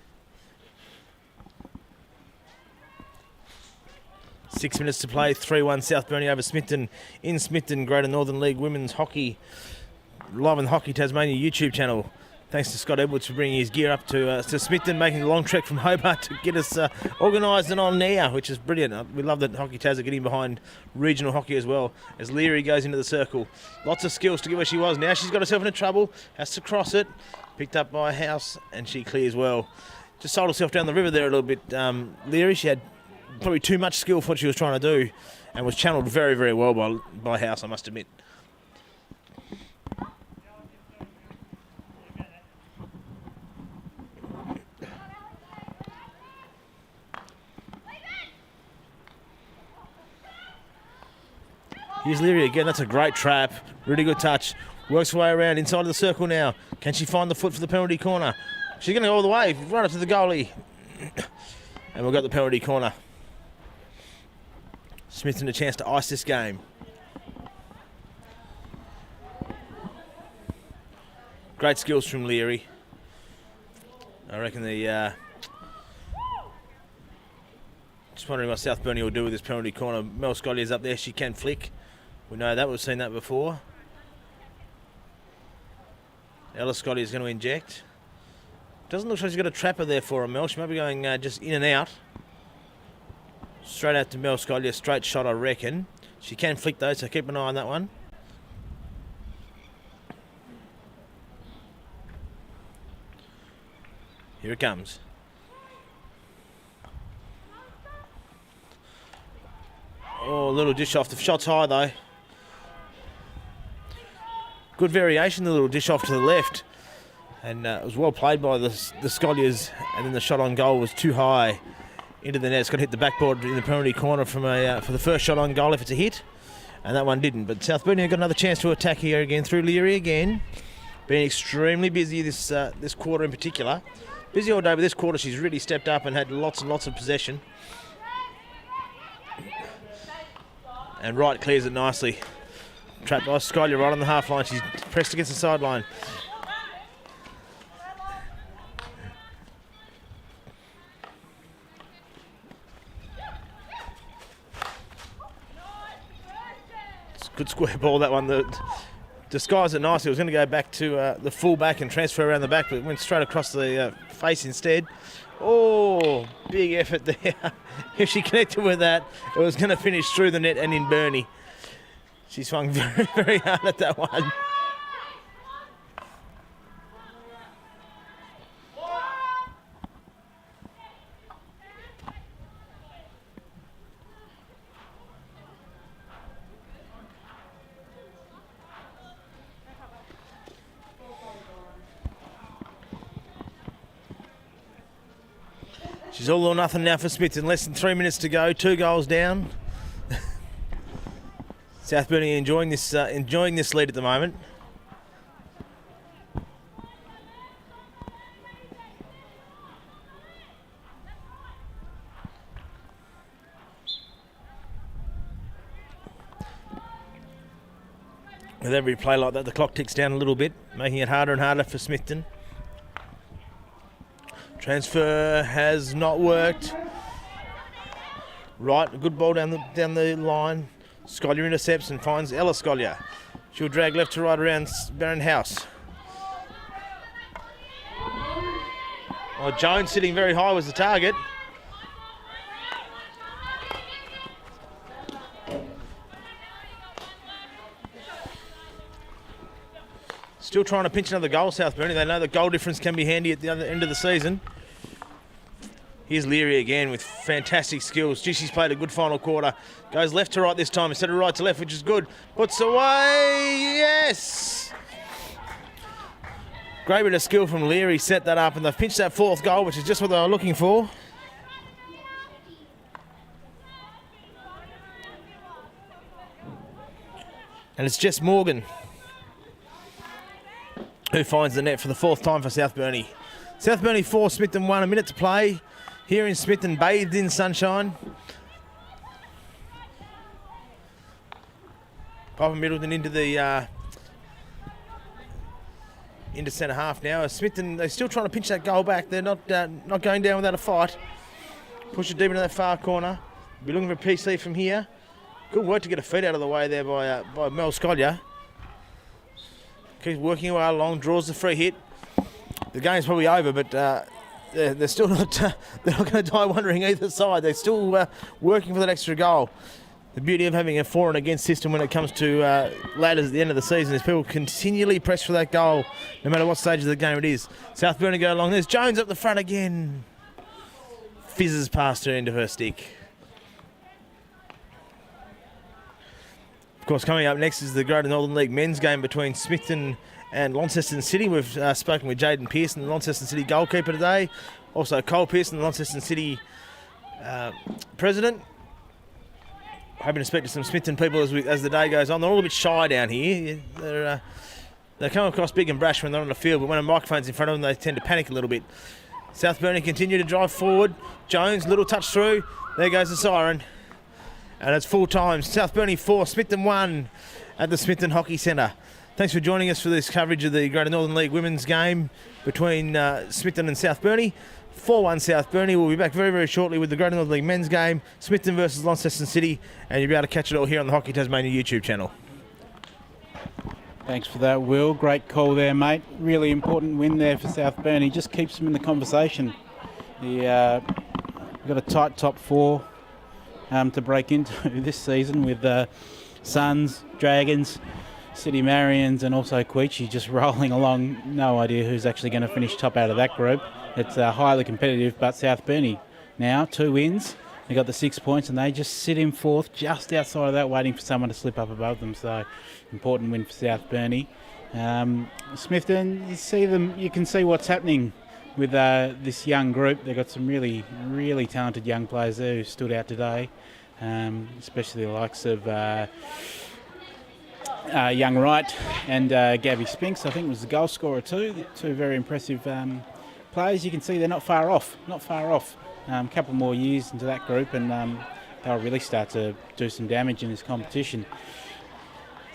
6 minutes to play, 3-1 South Burnie over Smithton in Smithton, Greater Northern League Women's Hockey, live on the Hockey Tasmania YouTube channel. Thanks to Scott Edwards for bringing his gear up to Smithton, making the long trek from Hobart to get us organised and on air, which is brilliant. We love that Hockey Tas are getting behind regional hockey as well, as Leary goes into the circle. Lots of skills to get where she was. Now she's got herself into trouble, has to cross it, picked up by House, and she clears well. Just sold herself down the river there a little bit, Leary. She had probably too much skill for what she was trying to do, and was channeled very, very well by House, I must admit. Here's Leary again. That's a great trap. Really good touch. Works her way around inside of the circle now. Can she find the foot for the penalty corner? She's going to go all the way. Right up to the goalie. And we've got the penalty corner. Smithton a chance to ice this game. Great skills from Leary. I reckon the... just wondering what South Burnie will do with this penalty corner. Mel Scottier's up there. She can flick. We know that. We've seen that before. Ella Scotty is going to inject. Doesn't look like she's got a trapper there for her, Mel. She might be going just in and out. Straight out to Mel Scotty. A straight shot, I reckon. She can flick though, so keep an eye on that one. Here it comes. Oh, a little dish off. The shot's high though. Good variation, the little dish off to the left. And it was well played by the Scholliers, and then the shot on goal was too high into the net. It's got to hit the backboard in the penalty corner from for the first shot on goal if it's a hit, and that one didn't. But South Burnie have got another chance to attack here again through Leary again. Being extremely busy this quarter in particular. Busy all day, but this quarter she's really stepped up and had lots and lots of possession. And Wright clears it nicely. Trapped by Skyler right on the half line. She's pressed against the sideline. Good square ball, that one. Disguised it nicely. It was going to go back to the full back and transfer around the back, but it went straight across the face instead. Oh, big effort there. If she connected with that, it was going to finish through the net and in Burnie. She swung very, very hard at that one. She's all or nothing now for Smithton. Less than 3 minutes to go. 2 goals down. South Burnie enjoying this lead at the moment. With every play like that, the clock ticks down a little bit, making it harder and harder for Smithton. Transfer has not worked. Right, a good ball down the line. Scollier intercepts and finds Ella Scollier. She'll drag left to right around Barron House. Oh, Jones sitting very high was the target. Still trying to pinch another goal, South Burnie. They know the goal difference can be handy at the other end of the season. Here's Leary again with fantastic skills. Gee, she's played a good final quarter. Goes left to right this time instead of right to left, which is good. Puts away, yes! Great bit of skill from Leary, set that up, and they've pinched that 4th goal, which is just what they were looking for. And it's Jess Morgan who finds the net for the 4th time for South Burnie. South Burnie 4, Smithton 1, a minute to play. Here in Smithton, bathed in sunshine. Papa Middleton into the into centre half now. Smithton, they're still trying to pinch that goal back. They're not going down without a fight. Push it deep into that far corner. Be looking for a PC from here. Good work to get a feet out of the way there by Mel Scollier. Keeps working her way along, draws the free hit. The game's probably over, but they're still not. They're not going to die wondering either side. They're still working for that extra goal. The beauty of having a for and against system when it comes to ladders at the end of the season is people continually press for that goal, no matter what stage of the game it is. South Burnie go along. There's Jones up the front again. Fizzes past her into her stick. Of course, coming up next is the Greater Northern League men's game between Smithton and Launceston City. We've spoken with Jaden Pearson, the Launceston City goalkeeper today. Also Cole Pearson, the Launceston City president. Hoping to speak to some Smithton people as the day goes on. They're all a bit shy down here. They come across big and brash when they're on the field, but when a microphone's in front of them, they tend to panic a little bit. South Burnie continue to drive forward. Jones, little touch through. There goes the siren. And it's full time. South Burnie 4, Smithton 1 at the Smithton Hockey Centre. Thanks for joining us for this coverage of the Greater Northern League women's game between Smithton and South Burnie. 4-1 South Burnie. We'll be back very, very shortly with the Greater Northern League men's game, Smithton versus Launceston City, and you'll be able to catch it all here on the Hockey Tasmania YouTube channel. Thanks for that, Will. Great call there, mate. Really important win there for South Burnie. Just keeps them in the conversation. We've got a tight top 4 to break into this season with Suns, Dragons, City Marians, and also Queechy just rolling along. No idea who's actually going to finish top out of that group. It's highly competitive, but South Burnie now 2 wins. They got the 6 points, and they just sit in 4th, just outside of that, waiting for someone to slip up above them. So important win for South Burnie. Smithton, you can see what's happening with this young group. They've got some really, really talented young players there who stood out today, especially the likes of Young Wright and Gabby Spinks, I think was the goal scorer too. Two very impressive players. You can see they're not far off. A couple more years into that group and they'll really start to do some damage in this competition.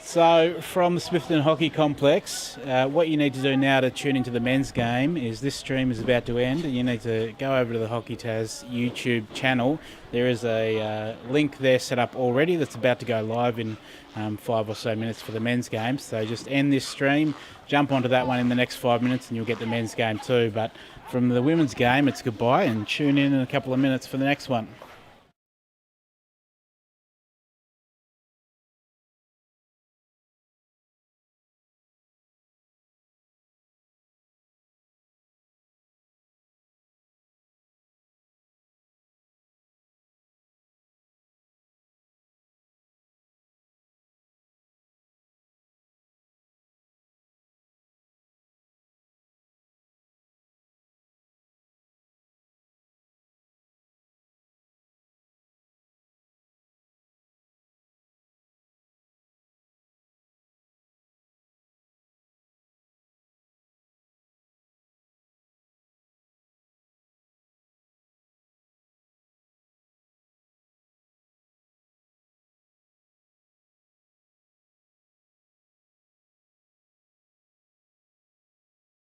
So from the Smithton Hockey Complex, what you need to do now to tune into the men's game is this stream is about to end and you need to go over to the Hockey Tas YouTube channel. There is a link there set up already that's about to go live in 5 or so minutes for the men's game. So just end this stream, jump onto that one in the next 5 minutes and you'll get the men's game too. But from the women's game, it's goodbye and tune in a couple of minutes for the next one.